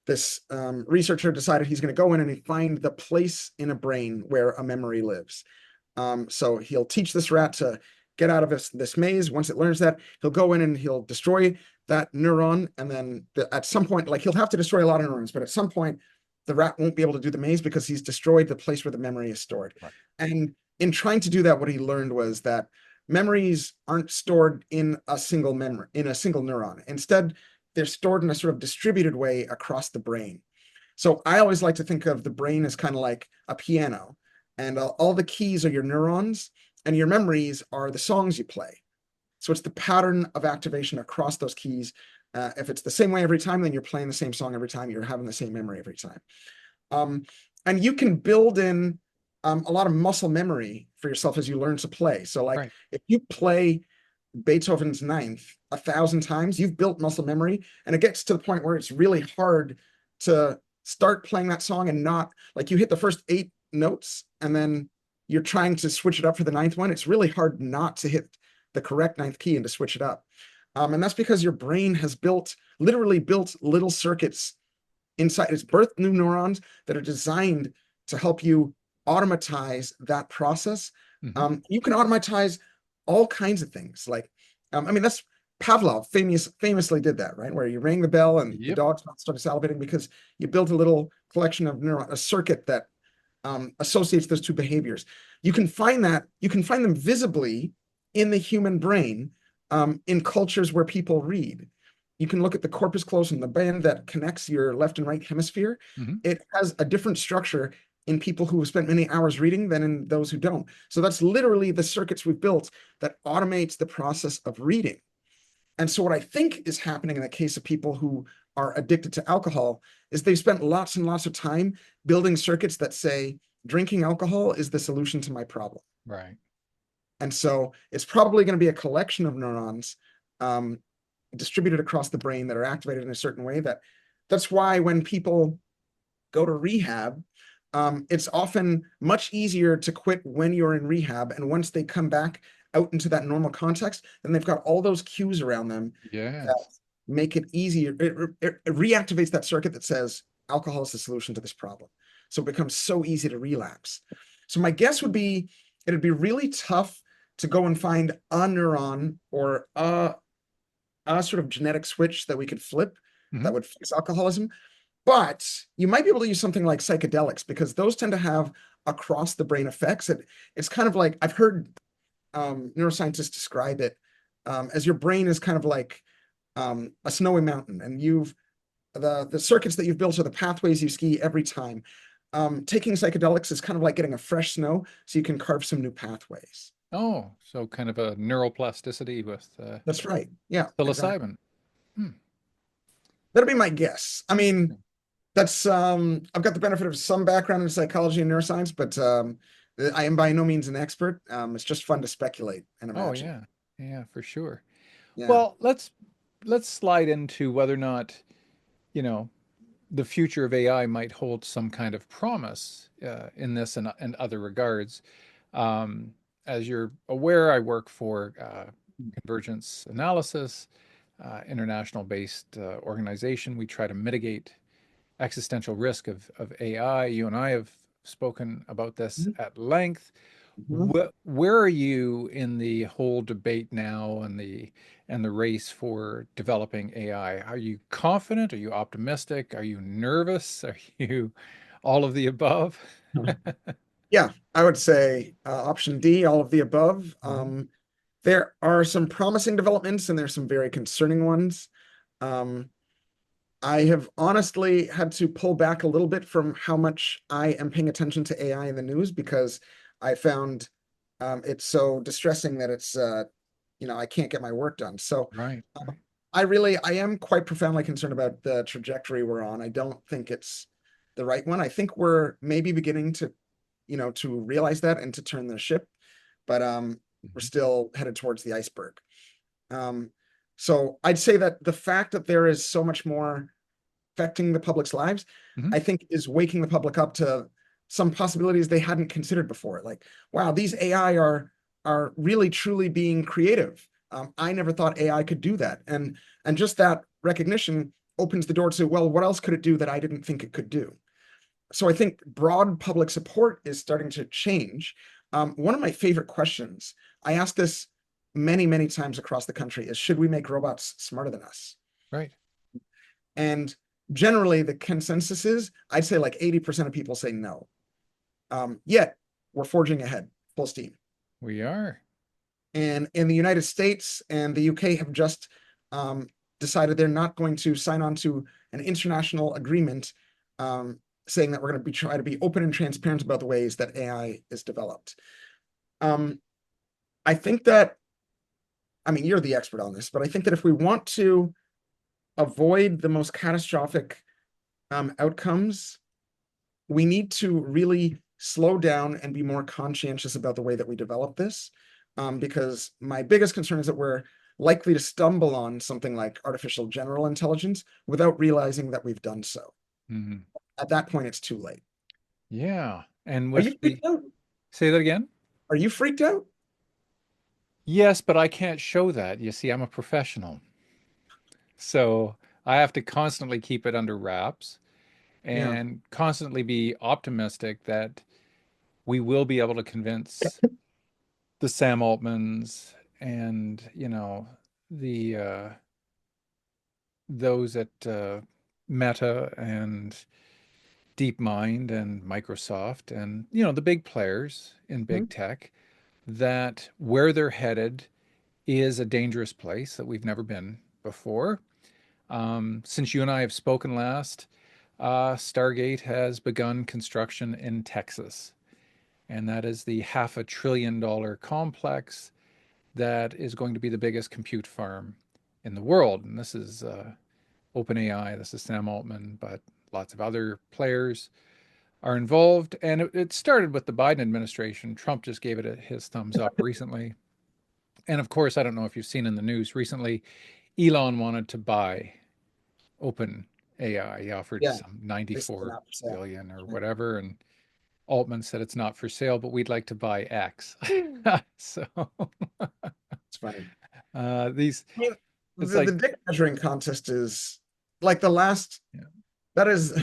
this researcher decided he's going to go in and find the place in a brain where a memory lives. So he'll teach this rat to get out of this maze. Once it learns that, he'll go in and he'll destroy that neuron. And then at some point, like he'll have to destroy a lot of neurons, but at some point, the rat won't be able to do the maze because he's destroyed the place where the memory is stored. Right. And in trying to do that, what he learned was that memories aren't stored in a single memory, in a single neuron. Instead, they're stored in a sort of distributed way across the brain. So I always like to think of the brain as kind of like a piano, and all the keys are your neurons, and your memories are the songs you play. So it's the pattern of activation across those keys. If it's the same way every time, then you're playing the same song every time. You're having the same memory every time. And you can build in a lot of muscle memory for yourself as you learn to play. So like Right. if you play Beethoven's Ninth 1,000 times, you've built muscle memory, and it gets to the point where it's really hard to start playing that song and not like you hit the first 8 notes and then you're trying to switch it up for the ninth one. It's really hard not to hit the correct ninth key and to switch it up. And that's because your brain has literally built little circuits inside, it's birth new neurons that are designed to help you automatize that process. Hmm. You can automatize all kinds of things. Like, I mean, that's Pavlov famously did that, right? Where you rang the bell and the Yep. dog started salivating because you built a little collection of neurons, a circuit that associates those two behaviors. You can find them visibly in the human brain in cultures where people read. You can look at the corpus callosum, the band that connects your left and right hemisphere. Hmm. It has a different structure in people who have spent many hours reading than in those who don't. So that's literally the circuits we've built that automates the process of reading. And so what I think is happening in the case of people who are addicted to alcohol is they've spent lots and lots of time building circuits that say drinking alcohol is the solution to my problem. Right. And so it's probably going to be a collection of neurons um, distributed across the brain that are activated in a certain way. That's why when people go to rehab, it's often much easier to quit when you're in rehab. And once they come back out into that normal context, then they've got all those cues around them that Yes. make it easier. It reactivates that circuit that says alcohol is the solution to this problem. So it becomes so easy to relapse. So my guess would be it'd be really tough to go and find a neuron or a sort of genetic switch that we could flip Hmm. that would fix alcoholism. But you might be able to use something like psychedelics because those tend to have across the brain effects. It's kind of like I've heard neuroscientists describe it as your brain is kind of like a snowy mountain, and the circuits that you've built are the pathways you ski every time. Taking psychedelics is kind of like getting a fresh snow, so you can carve some new pathways. Oh, so kind of a neuroplasticity with That's right. Yeah, exactly. psilocybin. Hmm. That'd be my guess. I mean, that's I've got the benefit of some background in psychology and neuroscience, but I am by no means an expert. It's just fun to speculate and Oh imagine. yeah, yeah, for sure. Yeah. Well, let's slide into whether or not, you know, the future of AI might hold some kind of promise in this and other regards. Um, as you're aware, I work for Convergence Analysis, international based organization. We try to mitigate existential risk of AI. You and I have spoken about this Mhm. at length. Mhm. Where are you in the whole debate now and the race for developing AI? Are you confident? Are you optimistic? Are you nervous? Are you all of the above? Yeah, I would say option D, all of the above. Mhm. There are some promising developments and there's some very concerning ones. Um, I have honestly had to pull back a little bit from how much I am paying attention to AI in the news because I found it's so distressing that I can't get my work done. So Right, uh, right. I am quite profoundly concerned about the trajectory we're on. I don't think it's the right one. I think we're maybe beginning to realize that and to turn the ship, but we're Mhm. still headed towards the iceberg. Um, so I'd say that the fact that there is so much more affecting the public's lives, Mhm. I think is waking the public up to some possibilities they hadn't considered before. Like, wow, these AI are really truly being creative. I never thought AI could do that, and just that recognition opens the door to, well, what else could it do that I didn't think it could do? So I think broad public support is starting to change. One of my favorite questions, I ask this many, many times across the country, is should we make robots smarter than us? Right. And generally, the consensus is I'd say like 80% of people say no. Yet we're forging ahead, full steam. We are. And in the United States and the UK have just um, decided they're not going to sign on to an international agreement saying that we're going to try to be open and transparent about the ways that AI is developed. Um, I think that, I mean, you're the expert on this, but I think that if we want to avoid the most catastrophic outcomes, we need to really slow down and be more conscientious about the way that we develop this. Because my biggest concern is that we're likely to stumble on something like artificial general intelligence without realizing that we've done so. Mhm. At that point, it's too late. Yeah. And Are with you the, freaked out? say that again? Are you freaked out? Yes, but I can't show that. You see, I'm a professional. So I have to constantly keep it under wraps. Yeah. and constantly be optimistic that we will be able to convince the Sam Altmans and, the those at Meta and DeepMind and Microsoft and, the big players in big Mhm. tech, that where they're headed is a dangerous place that we've never been before. Since you and I have spoken last, Stargate has begun construction in Texas, and that is the $500 billion complex that is going to be the biggest compute farm in the world. And this is OpenAI, this is Sam Altman, but lots of other players are involved. And it started with the Biden administration. Trump just gave it his thumbs up recently. And of course, I don't know if you've seen in the news recently, Elon wanted to buy OpenAI. He offered Yeah. some They said they're 94 not for sale. billion or Right. whatever, and Altman said it's not for sale, but we'd like to buy X. So It's funny. these, I mean, it's the like, dick measuring contest is like the last, yeah, that is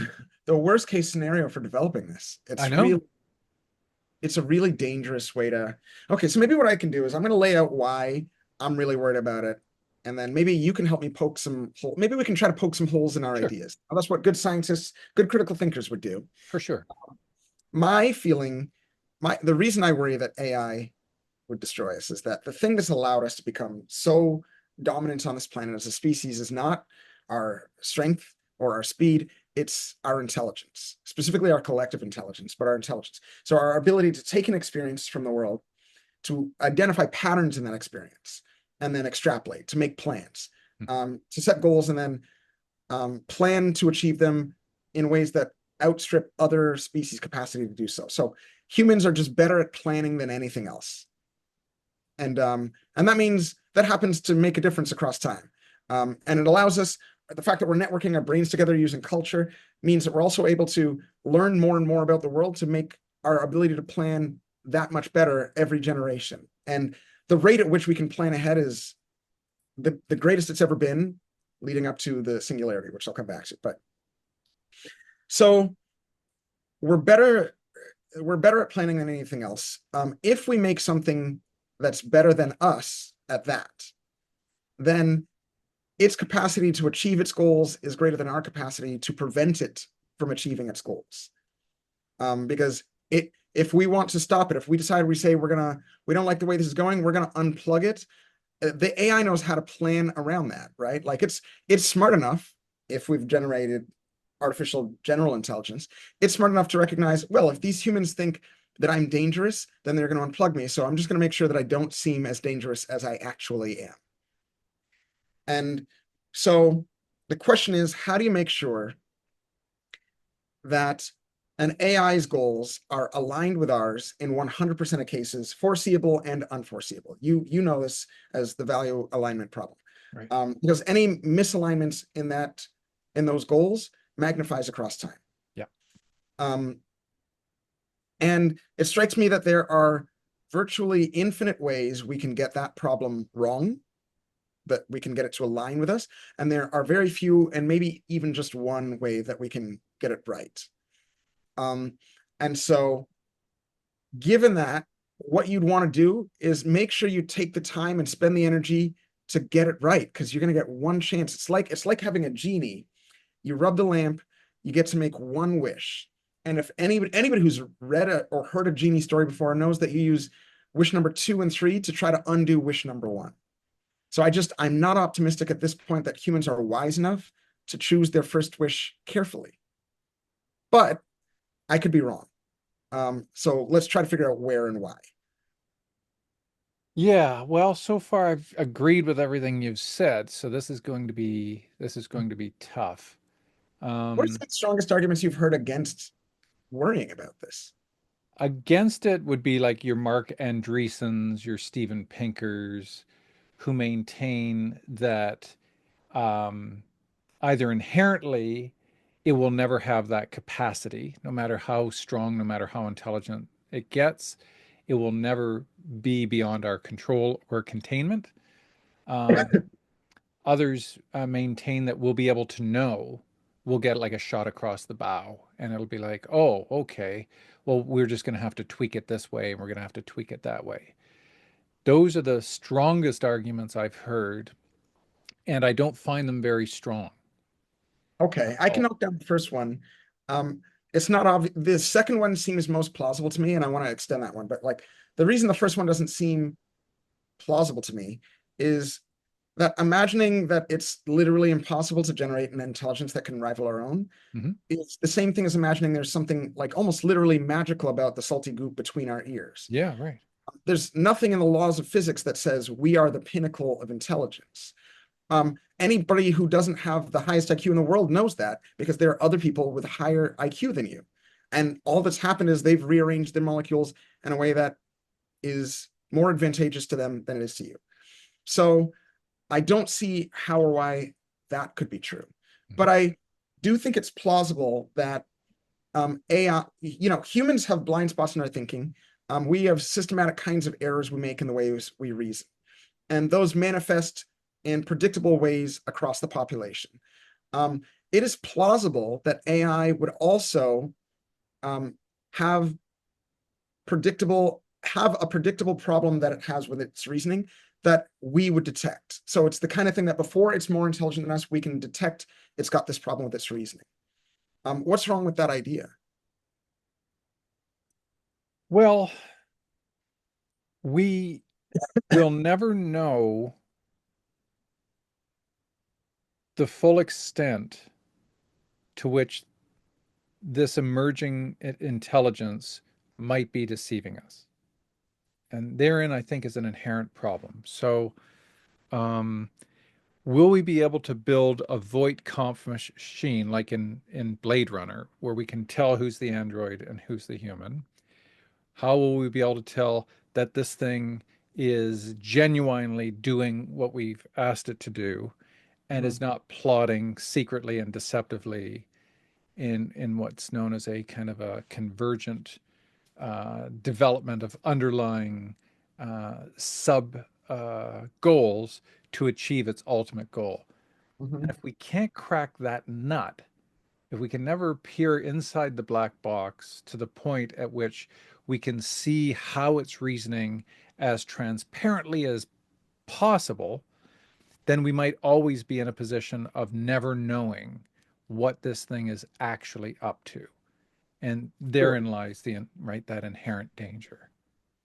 the worst case scenario for developing this. I know It's a really dangerous way to, okay, so maybe what I can do is I'm going to lay out why I'm really worried about it. And then maybe you can help me poke some hole. Maybe we can try to poke some holes in our sure, ideas. That's what good scientists, good critical thinkers would do. for sure. My feeling, the reason I worry that AI would destroy us is that the thing that's allowed us to become so dominant on this planet as a species is not our strength or our speed, it's our intelligence, specifically our collective intelligence, but our intelligence. So our ability to take an experience from the world, to identify patterns in that experience, and then extrapolate, to make plans, to set goals, and then plan to achieve them in ways that outstrip other species' capacity to do so. So humans are just better at planning than anything else. And that means that happens to make a difference across time. And it allows us, the fact that we're networking our brains together using culture means that we're also able to learn more and more about the world to make our ability to plan that much better every generation. And the rate at which we can plan ahead is the greatest it's ever been, leading up to the singularity, which I'll come back to. But so we're better at planning than anything else. If we make something that's better than us at that, then its capacity to achieve its goals is greater than our capacity to prevent it from achieving its goals. Because if we want to stop it, if we decide we don't like the way this is going, we're gonna unplug it. The AI knows how to plan around that, right? Like it's smart enough, if we've generated artificial general intelligence, it's smart enough to recognize, well, if these humans think that I'm dangerous, then they're going to unplug me. So I'm just going to make sure that I don't seem as dangerous as I actually am. And so the question is, how do you make sure that an AI's goals are aligned with ours in 100% of cases, foreseeable and unforeseeable? You know this as the value alignment problem. Right. Because any misalignments in those goals magnifies across time. Yeah. And it strikes me that there are virtually infinite ways we can get that problem wrong, that we can get it to align with us. And there are very few, and maybe even just one way that we can get it right. And so given that, what you'd want to do is make sure you take the time and spend the energy to get it right, because you're going to get one chance. It's like having a genie. You rub the lamp, you get to make one wish. And if anybody who's read or heard a genie story before knows that you use wish number 2 and 3 to try to undo wish number 1. So I'm not optimistic at this point that humans are wise enough to choose their first wish carefully. But I could be wrong. So let's try to figure out where and why. Yeah, well, so far I've agreed with everything you've said, so this is going to be tough. What are some Um, of the strongest arguments you've heard against worrying about this? Against it would be like your Mark Andreessens, your Steven Pinkers, who maintain that um, either inherently it will never have that capacity, no matter how strong, no matter how intelligent it gets, it will never be beyond our control or containment. Um, Others maintain that we'll be able to know we'll get like a shot across the bow, and it'll be like, oh, okay, well, we're just going to have to tweak it this way, and we're going to have to tweak it that way. Those are the strongest arguments I've heard, and I don't find them very strong at Okay, I can all. knock down the first one. Um, it's not obvious. The second one seems most plausible to me, and I want to extend that one. But like the reason the first one doesn't seem plausible to me is that imagining that it's literally impossible to generate an intelligence that can rival our own Hmm. is the same thing as imagining there's something like almost literally magical about the salty goop between our ears. Yeah, right. There's nothing in the laws of physics that says we are the pinnacle of intelligence. Anybody who doesn't have the highest IQ in the world knows that because there are other people with higher IQ than you. And all that's happened is they've rearranged their molecules in a way that is more advantageous to them than it is to you. So I don't see how or why that could be true. Mhm. But I do think it's plausible that AI, humans have blind spots in our thinking. We have systematic kinds of errors we make in the ways we reason, and those manifest in predictable ways across the population. Um, it is plausible that AI would also um, have have a predictable problem that it has with its reasoning that we would detect. So it's the kind of thing that before it's more intelligent than us, we can detect it's got this problem with its reasoning. What's wrong with that idea? Well, we will never know the full extent to which this emerging intelligence might be deceiving us. And therein, I think, is an inherent problem. So, um, will we be able to build a Voight-Kampff machine like in Blade Runner, where we can tell who's the android and who's the human? How will we be able to tell that this thing is genuinely doing what we've asked it to do and Mhm. is not plotting secretly and deceptively in what's known as a kind of a convergent development of underlying sub goals to achieve its ultimate goal. And Mhm. if we can't crack that nut, if we can never peer inside the black box to the point at which we can see how it's reasoning as transparently as possible, then we might always be in a position of never knowing what this thing is actually up to. And Sure. therein lies the right that inherent danger.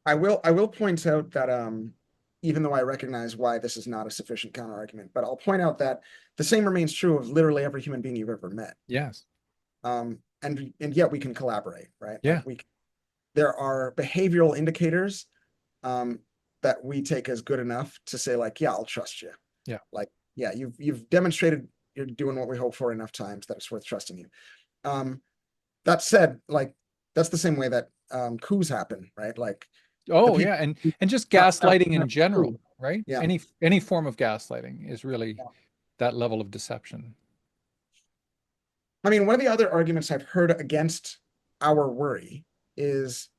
I will point out that even though I recognize why this is not a sufficient counterargument, but I'll point out that the same remains true of literally every human being you've ever met. Yes. And yet we can collaborate, right? Like Yeah. there are behavioral indicators um, that we take as good enough to say like, yeah, I'll trust you. Yeah. Like, yeah, you've demonstrated you're doing what we hope for enough times that it's worth trusting you. Um, that said, like that's the same way that coups happen, right? Like the Oh, people yeah. And just that gaslighting in general, coup. right? Yeah. Any form of gaslighting is really Yeah. that level of deception. I mean, one of the other arguments I've heard against our worry is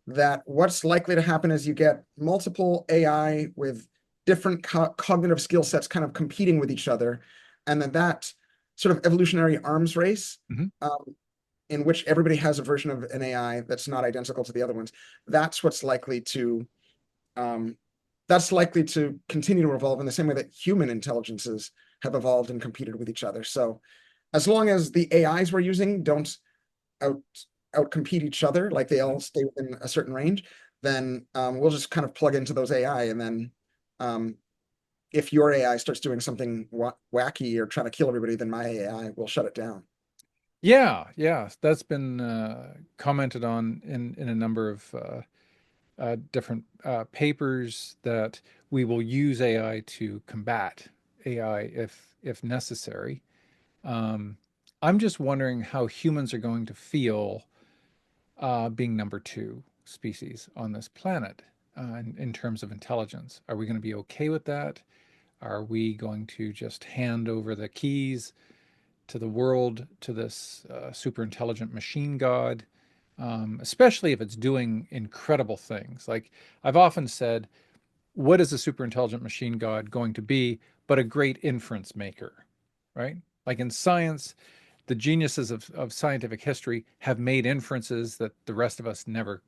that what's likely to happen is you get multiple AI with different cognitive skill sets kind of competing with each other. And then that sort of evolutionary arms race, Hmm. um, in which everybody has a version of an AI that's not identical to the other ones, that's what's likely to um, that's likely to continue to evolve in the same way that human intelligences have evolved and competed with each other. So as long as the AIs we're using don't out outcompete each other, like they all stay within a certain range, then we'll just kind of plug into those AI, and then um, if your AI starts doing something wacky or trying to kill everybody, then my AI will shut it down. Yeah, yeah, that's been commented on in a number of different papers that we will use AI to combat AI if necessary. Um, I'm just wondering how humans are going to feel being number two species on this planet in terms of intelligence. Are we going to be okay with that? Are we going to just hand over the keys to the world to this super intelligent machine god? Especially if it's doing incredible things. Like I've often said, what is a super intelligent machine god going to be but a great inference maker, right? Like in science, the geniuses of scientific history have made inferences that the rest of us never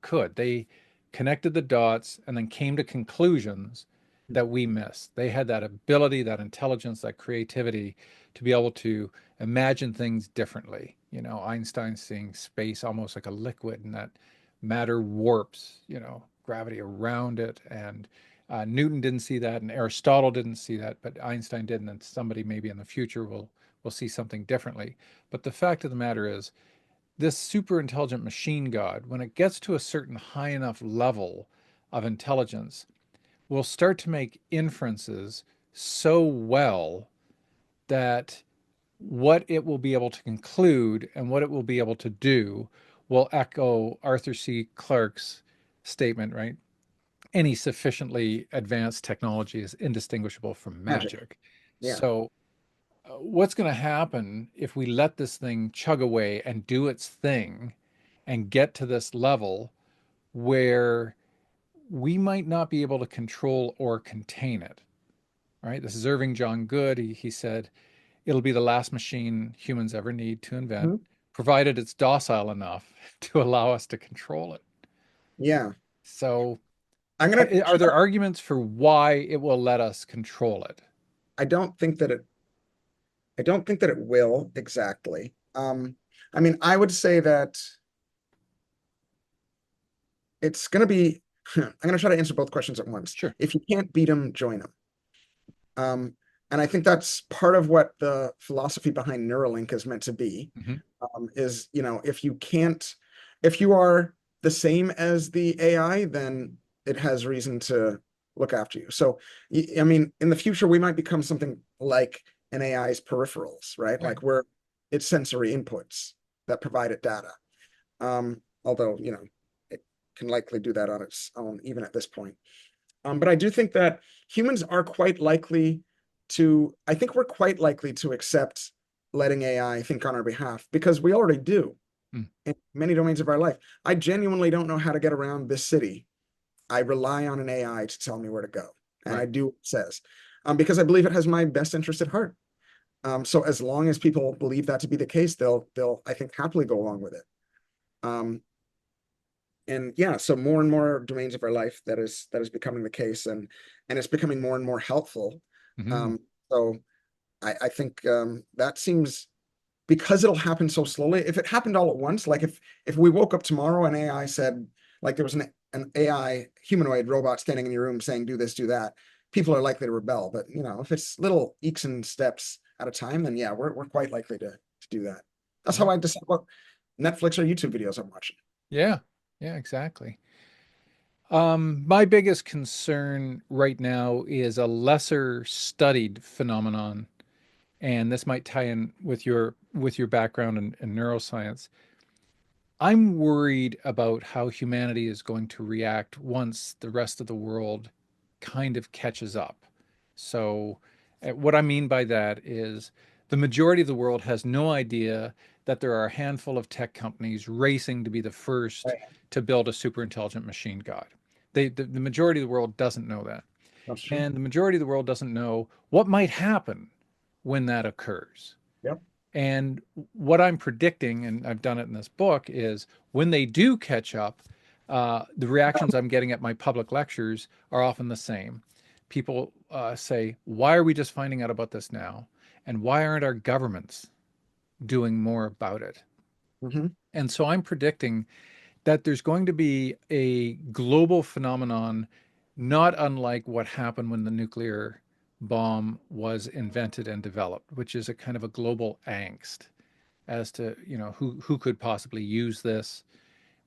could. They connected the dots and then came to conclusions that we missed. They had that ability, that intelligence, that creativity to be able to imagine things differently. You know, Einstein seeing space almost like a liquid and that matter warps, you know, gravity around it. And Newton didn't see that, and Aristotle didn't see that, but Einstein did, and somebody maybe in the future will see something differently. But the fact of the matter is, this super intelligent machine god, when it gets to a certain high enough level of intelligence, will start to make inferences so well that what it will be able to conclude and what it will be able to do will echo Arthur C. Clarke's statement, right? Any sufficiently advanced technology is indistinguishable from Magic. magic. Yeah. So, what's going to happen if we let this thing chug away and do its thing and get to this level where we might not be able to control or contain it? Right? This is Irving John Good. He said, it'll be the last machine humans ever need to invent, Mhm. provided it's docile enough to allow us to control it. Yeah. So, I'm gonna are there arguments for why it will let us control it? I don't think that it I don't think that it will exactly. I mean, I would say that it's gonna be I'm gonna try to answer both questions at once. Sure. If you can't beat them, join them. Um, and I think that's part of what the philosophy behind Neuralink is meant to be. Hmm. Is, you know, if you are the same as the AI, then it has reason to look after you. So, I mean, in the future, we might become something like an AI's peripherals, right? Right. Like where it's sensory inputs that provide it data. Although, you know, it can likely do that on its own, even at this point. But I do think that humans are quite likely I think we're quite likely to accept letting AI think on our behalf because we already do Mm. in many domains of our life. I genuinely don't know how to get around this city. I rely on an AI to tell me where to go, and I Right. do what it says, because I believe it has my best interest at heart. So as long as people believe that to be the case, they'll I think happily go along with it. Um, and yeah, so more and more domains of our life that is becoming the case, and it's becoming more and more helpful. Hmm. Um, so I think that seems because it'll happen so slowly. If it happened all at once, like if we woke up tomorrow and AI said, like there was an AI humanoid robot standing in your room saying do this, do that, people are likely to rebel. But you know, if it's little eeks and steps at a time, then yeah, we're quite likely to do that. That's how Yeah. I decide what Netflix or YouTube videos I'm watching. Yeah. Yeah, exactly. My biggest concern right now is a lesser studied phenomenon, and this might tie in with your background in neuroscience. I'm worried about how humanity is going to react once the rest of the world kind of catches up. So, what I mean by that is the majority of the world has no idea that there are a handful of tech companies racing to be the first Right. to build a super intelligent machine god. The majority of the world doesn't know that. That's true. And the majority of the world doesn't know what might happen when that occurs. Yep. And what I'm predicting, and I've done it in this book, is when they do catch up, the reactions I'm getting at my public lectures are often the same. People say, why are we just finding out about this now? And why aren't our governments doing more about it? Hmm. And so I'm predicting that there's going to be a global phenomenon, not unlike what happened when the nuclear bomb was invented and developed, which is a kind of a global angst as to, you know, who could possibly use this,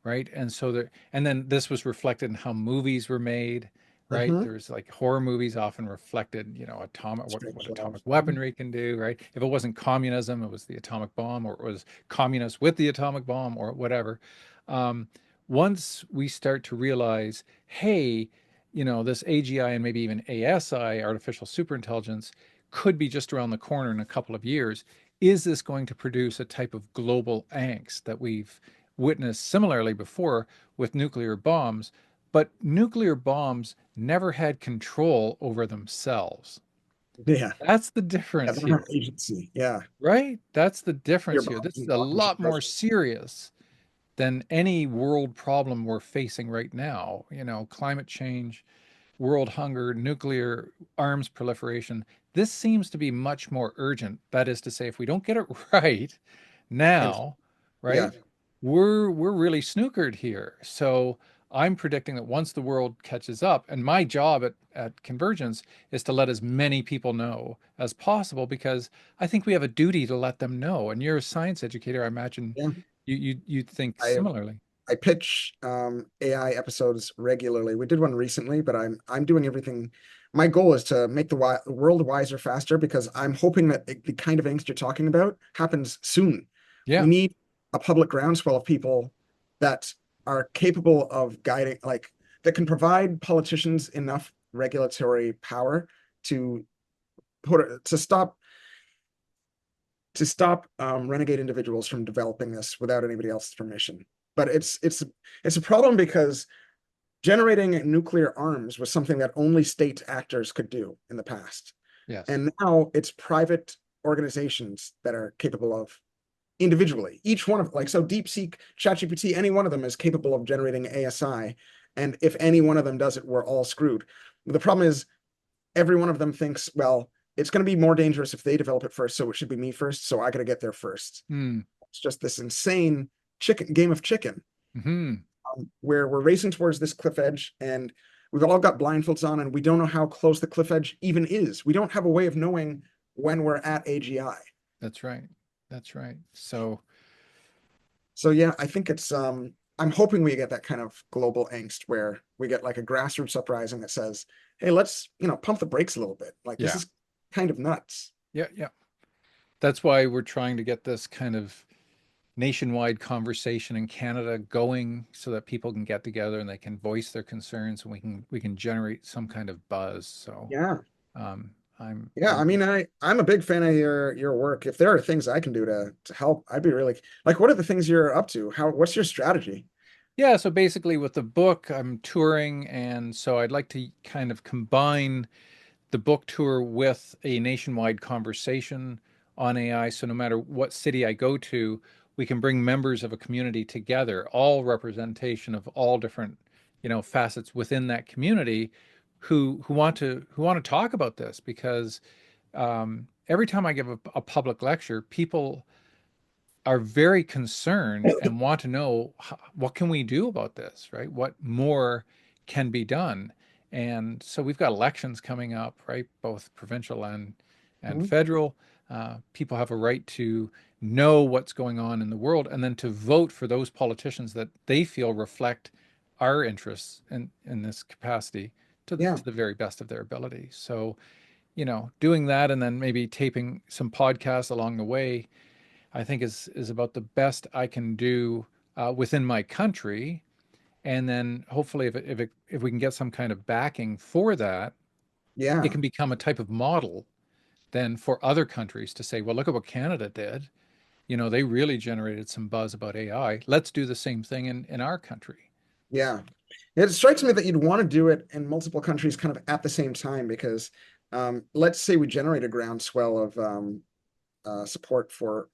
right? And so there, and then this was reflected in how movies were made, right? Hmm. There's like horror movies often reflected, you know, what Strange love. atomic weaponry can do, right? If it wasn't communism, it was the atomic bomb, or it was communists with the atomic bomb, or whatever. Um, Once we start to realize, hey, you know, this AGI and maybe even ASI, artificial superintelligence, could be just around the corner in a couple of years. Is this going to produce a type of global angst that we've witnessed similarly before with nuclear bombs? But nuclear bombs never had control over themselves. Yeah. That's the Yeah, difference they don't have here, agency. Yeah. right? That's the Your difference here. boss This is isn't a talking to the lot more president. serious than any world problem we're facing right now. Climate change, world hunger, nuclear arms proliferation. This seems to be much more urgent. That is to say, if we don't get it right And now, yeah, right, we're really snookered here. So I'm predicting that once the world catches up, and my job at Convergence is to let as many people know as possible because I think we have a duty to let them know. And you're a science educator, I imagine yeah. you think I similarly. I pitch AI episodes regularly. We did one recently, but I'm doing everything. My goal is to make the world wiser faster because I'm hoping that the kind of angst you're talking about happens soon. We Yeah, need a public groundswell of people that are capable of guiding, like that can provide politicians enough regulatory power to to stop renegade individuals from developing this without anybody else's permission. But it's a problem because generating nuclear arms was something that only state actors could do in the past. yes. And now it's private organizations that are capable of individually. Each one of like so DeepSeek, ChatGPT, any one of them is capable of generating ASI. And if any one of them does it, we're all screwed. The problem is every one of them thinks, well, it's going to be more dangerous if they develop it first, so it should be me first. So I got to get there first. Hmm. It's just this insane chicken game of chicken Hmm. where we're racing towards this cliff edge and we've all got blindfolds on and we don't know how close the cliff edge even is. We don't have a way of knowing when we're at AGI. That's right. That's right. So So yeah, I think it's I'm hoping we get that kind of global angst where we get like a grassroots uprising that says, hey, let's, pump the brakes a little bit. Like this yeah. is kind of nuts. Yeah, yeah. That's why we're trying to get this kind of nationwide conversation in Canada going so that people can get together and they can voice their concerns and we can generate some kind of buzz. So Yeah. um, I'm Yeah, I I'm mean, I'm a big fan of your work. If there are things I can do to help, I'd be really like, what are the things you're up to? What's your strategy? yeah. So basically, with the book, I'm touring, and so I'd like to kind of combine the book tour with a nationwide conversation on AI. So no matter what city I go to, we can bring members of a community together, all representation of all different, facets within that community who want to talk about this because every time I give a public lecture, people are very concerned and want to know what can we do about this, right? What more can be done? And so we've got elections coming up, right? Both provincial and Mhm. federal. People have a right to know what's going on in the world and then to vote for those politicians that they feel reflect our interests in this capacity to Yeah, to the very best of their ability. So, doing that and then maybe taping some podcasts along the way I think is about the best I can do within my country. And then hopefully, if we can get some kind of backing for that, it yeah, can become a type of model then for other countries to say, well, look at what Canada did. They really generated some buzz about AI. Let's do the same thing in our country. yeah. It strikes me that you'd want to do it in multiple countries kind of at the same time because let's say we generate a groundswell of support for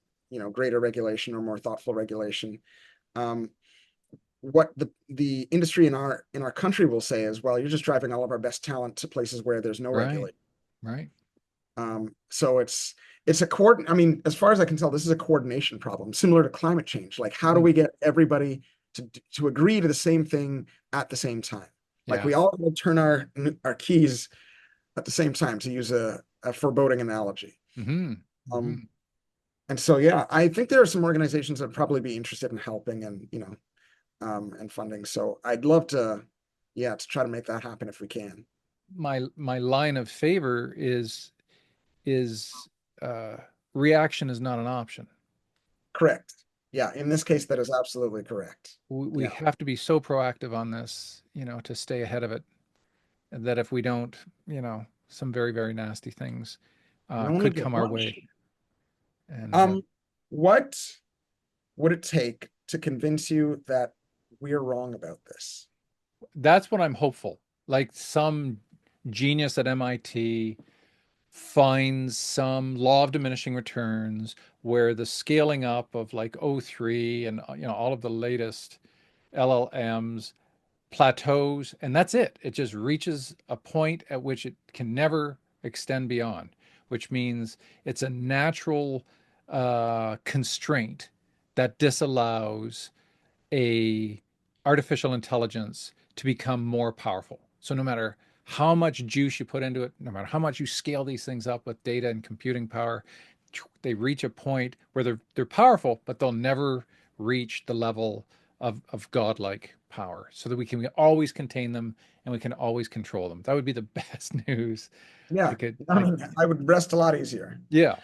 greater regulation or more thoughtful regulation. Um, what the industry in our country will say is, well, you're just driving all of our best talent to places where there's no Right. regulation. Right. So it's a I mean, as far as I can tell, this is a coordination problem, similar to climate change. Like, how do Mhm. we get everybody to agree to the same thing at the same time? Like, Yeah. we all will turn our keys at the same time, to use a foreboding analogy. Hmm. Um, Hmm. and so, yeah, I think there are some organizations that would probably be interested in helping and and funding. So I'd love to, yeah, to try to make that happen if we can. My line of favor is uh, reaction is not an option. Correct. Yeah, in this case, that is absolutely correct. We Yeah. have to be so proactive on this, to stay ahead of it. And that if we don't, some very, very nasty things You only could get come our one. way. And What would it take to convince you that we're wrong about this? that's what I'm hopeful. Like some genius at MIT finds some law of diminishing returns where the scaling up of like O3 and all of the latest LLMs plateaus, and that's it. It just reaches a point at which it can never extend beyond, which means it's a natural constraint that disallows a artificial intelligence to become more powerful. So no matter how much juice you put into it, no matter how much you scale these things up with data and computing power, they reach a point where they're powerful, but they'll never reach the level of godlike power, so that we can always contain them and we can always control them. That would be the best news. I Yeah, could, I mean, I would rest a lot easier. yeah.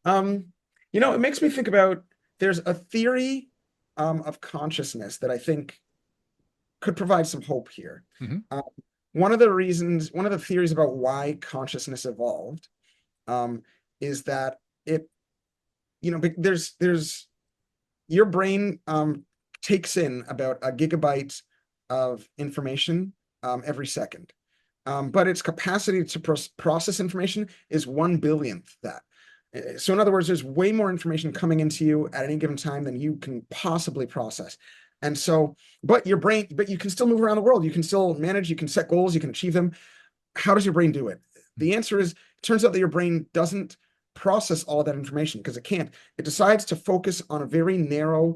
Um, it makes me think about there's a theory of consciousness that I think could provide some hope here. Hmm. Um, one of the theories about why consciousness evolved is that there's your brain takes in about a gigabyte of information every second. But its capacity to process information is 1 billionth that. So in other words, there's way more information coming into you at any given time than you can possibly process. And so, but you can still move around the world. You can still manage, you can set goals, you can achieve them. How does your brain do it? The answer is, it turns out that your brain doesn't process all of that information because it can't. It decides to focus on a very narrow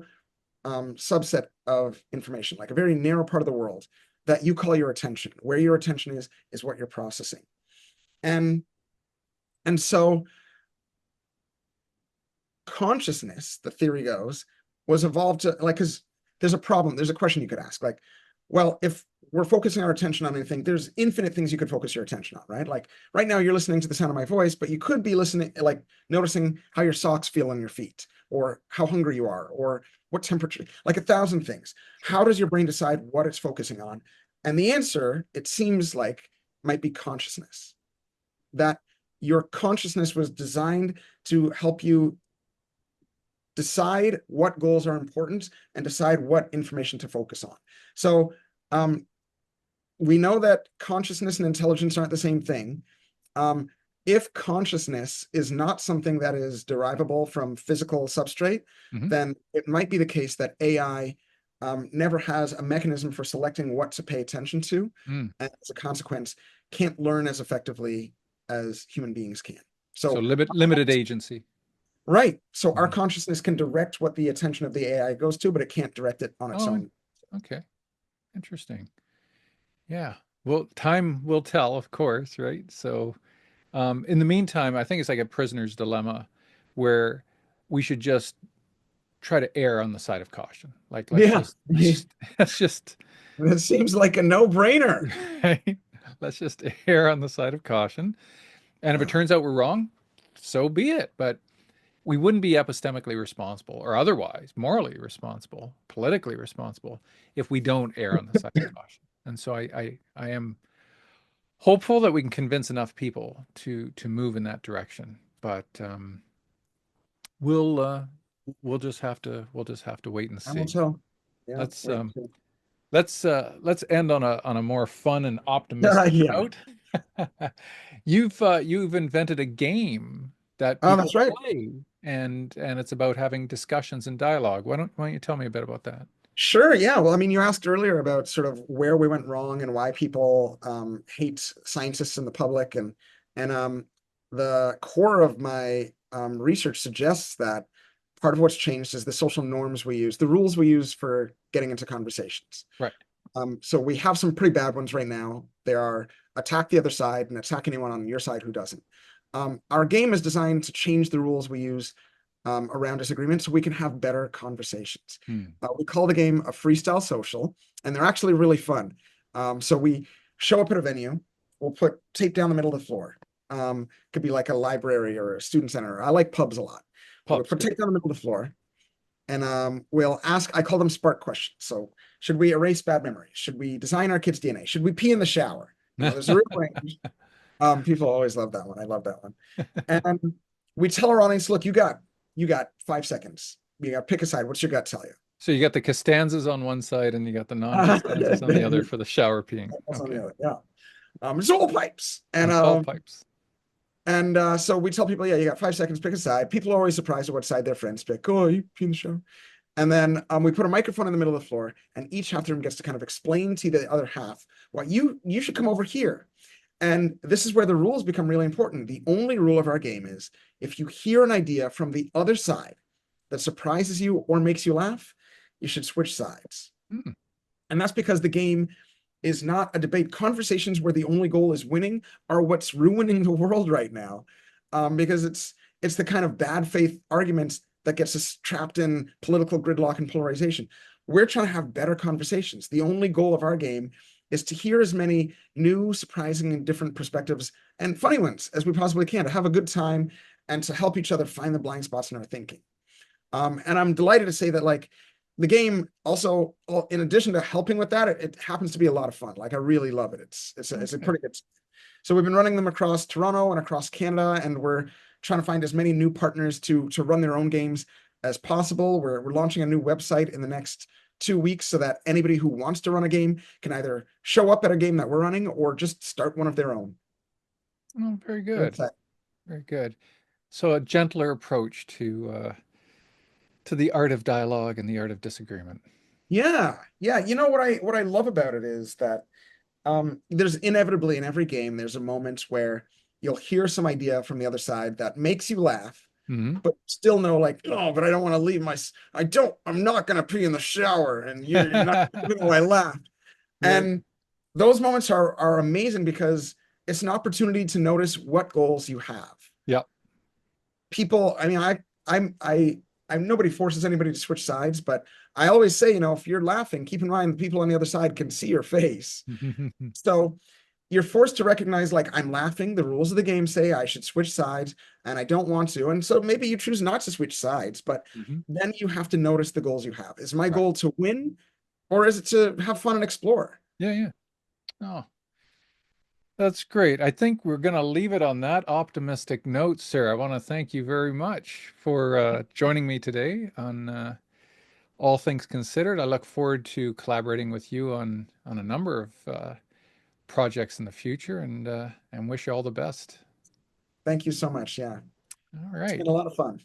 subset of information, like a very narrow part of the world that you call your attention. Where your attention is what you're processing. And so consciousness, the theory goes, was evolved to because there's a problem. There's a question you could ask, like, well, if we're focusing our attention on anything, there's infinite things you could focus your attention on, right? Like right now you're listening to the sound of my voice, but you could be listening, like noticing how your socks feel on your feet, or how hungry you are, or what temperature, like 1,000 things. How does your brain decide what it's focusing on? And the answer, it seems like, might be consciousness. That your consciousness was designed to help you decide what goals are important and decide what information to focus on. So we know that consciousness and intelligence aren't the same thing. If consciousness is not something that is derivable from physical substrate, Hmm. then it might be the case that AI never has a mechanism for selecting what to pay attention to, Mm. and as a consequence, can't learn as effectively as human beings can. So So, limited agency. right. So our Mhm. consciousness can direct what the attention of the AI goes to, but it can't direct it on its Oh, own. okay. Interesting. Yeah. Well, time will tell, of course, right? So, in the meantime, I think it's like a prisoner's dilemma where we should just try to err on the side of caution. Like, Yeah. let's just, It seems like a no-brainer. right? Let's just err on the side of caution. And if it turns out we're wrong, so be it. But we wouldn't be epistemically responsible or otherwise morally responsible, politically responsible if we don't err on the side of caution. And so I am hopeful that we can convince enough people to move in that direction. But we'll uh, we'll just have to wait and I will see. tell. Yeah, Let's wait. let's end on a more fun and optimistic Yeah. note. You've invented a game that Oh, people that's right. play, and it's about having discussions and dialogue. Why don't you tell me a bit about that? Sure. Yeah. Well, I mean, you asked earlier about sort of where we went wrong and why people hate scientists and the public, and the core of my research suggests that part of what's changed is the social norms we use, the rules we use for getting into conversations. Right. So we have some pretty bad ones right now. They are attack the other side and attack anyone on your side who doesn't. Our game is designed to change the rules we use around disagreement so we can have better conversations. Hmm. We call the game a freestyle social, and they're actually really fun. So we show up at a venue, we'll put tape down the middle of the floor. Could be like a library or a student center. I like pubs a lot. We'll Pubs, put good. tape down the middle of the floor, and we'll ask, I call them spark questions. So should we erase bad memories? Should we design our kids' DNA? Should we pee in the shower? There's a real range. People always love that one. I love that one. And we tell our audience, look, you got 5 seconds. You got pick a side. What's your gut tell you? So you got the Costanzas on one side and you got the non-Costanzas on the other for the shower peeing. That's on Okay. the other. Yeah. It's all pipes. And And all pipes. And so we tell people, yeah, you got 5 seconds, pick a side. People are always surprised at what side their friends pick. Oh, you pee in the shower. And then we put a microphone in the middle of the floor, and each half the room gets to kind of explain to the other half why you should come over here. And this is where the rules become really important. The only rule of our game is if you hear an idea from the other side that surprises you or makes you laugh, you should switch sides. Hmm. And that's because the game is not a debate. Conversations where the only goal is winning are what's ruining the world right now, because it's the kind of bad faith arguments that gets us trapped in political gridlock and polarization. We're trying to have better conversations. The only goal of our game is to hear as many new, surprising, and different perspectives and funny ones as we possibly can, to have a good time and to help each other find the blind spots in our thinking. And I'm delighted to say that, like, the game also, in addition to helping with that, it happens to be a lot of fun. Like, I really love it. It's a Okay. pretty good. So we've been running them across Toronto and across Canada, and we're trying to find as many new partners to run their own games as possible. We're launching a new website in the next 2 weeks so that anybody who wants to run a game can either show up at a game that we're running or just start one of their own. Oh, very Very good. exciting. Very good. So a gentler approach to the art of dialogue and the art of disagreement. Yeah, yeah. You know what I love about it is that there's inevitably in every game, there's a moment where you'll hear some idea from the other side that makes you laugh, Hmm. but still know, like, oh, but I don't want to leave I'm not going to pee in the shower. And you're not, even though I laughed. Right. And those moments are amazing because it's an opportunity to notice what goals you have. Yeah. People, I mean, I'm nobody forces anybody to switch sides, but I always say, if you're laughing, keep in mind the people on the other side can see your face. So you're forced to recognize, like, I'm laughing. The rules of the game say I should switch sides, and I don't want to. And so maybe you choose not to switch sides, but Hmm. then you have to notice the goals you have. Is my Right. goal to win, or is it to have fun and explore? Yeah, yeah. Oh, that's great. I think we're going to leave it on that optimistic note, sir. I want to thank you very much for joining me today on All Things Considered. I look forward to collaborating with you on a number of projects in the future, and wish you all the best. Thank you so much. Yeah, All it's right. been a lot of fun.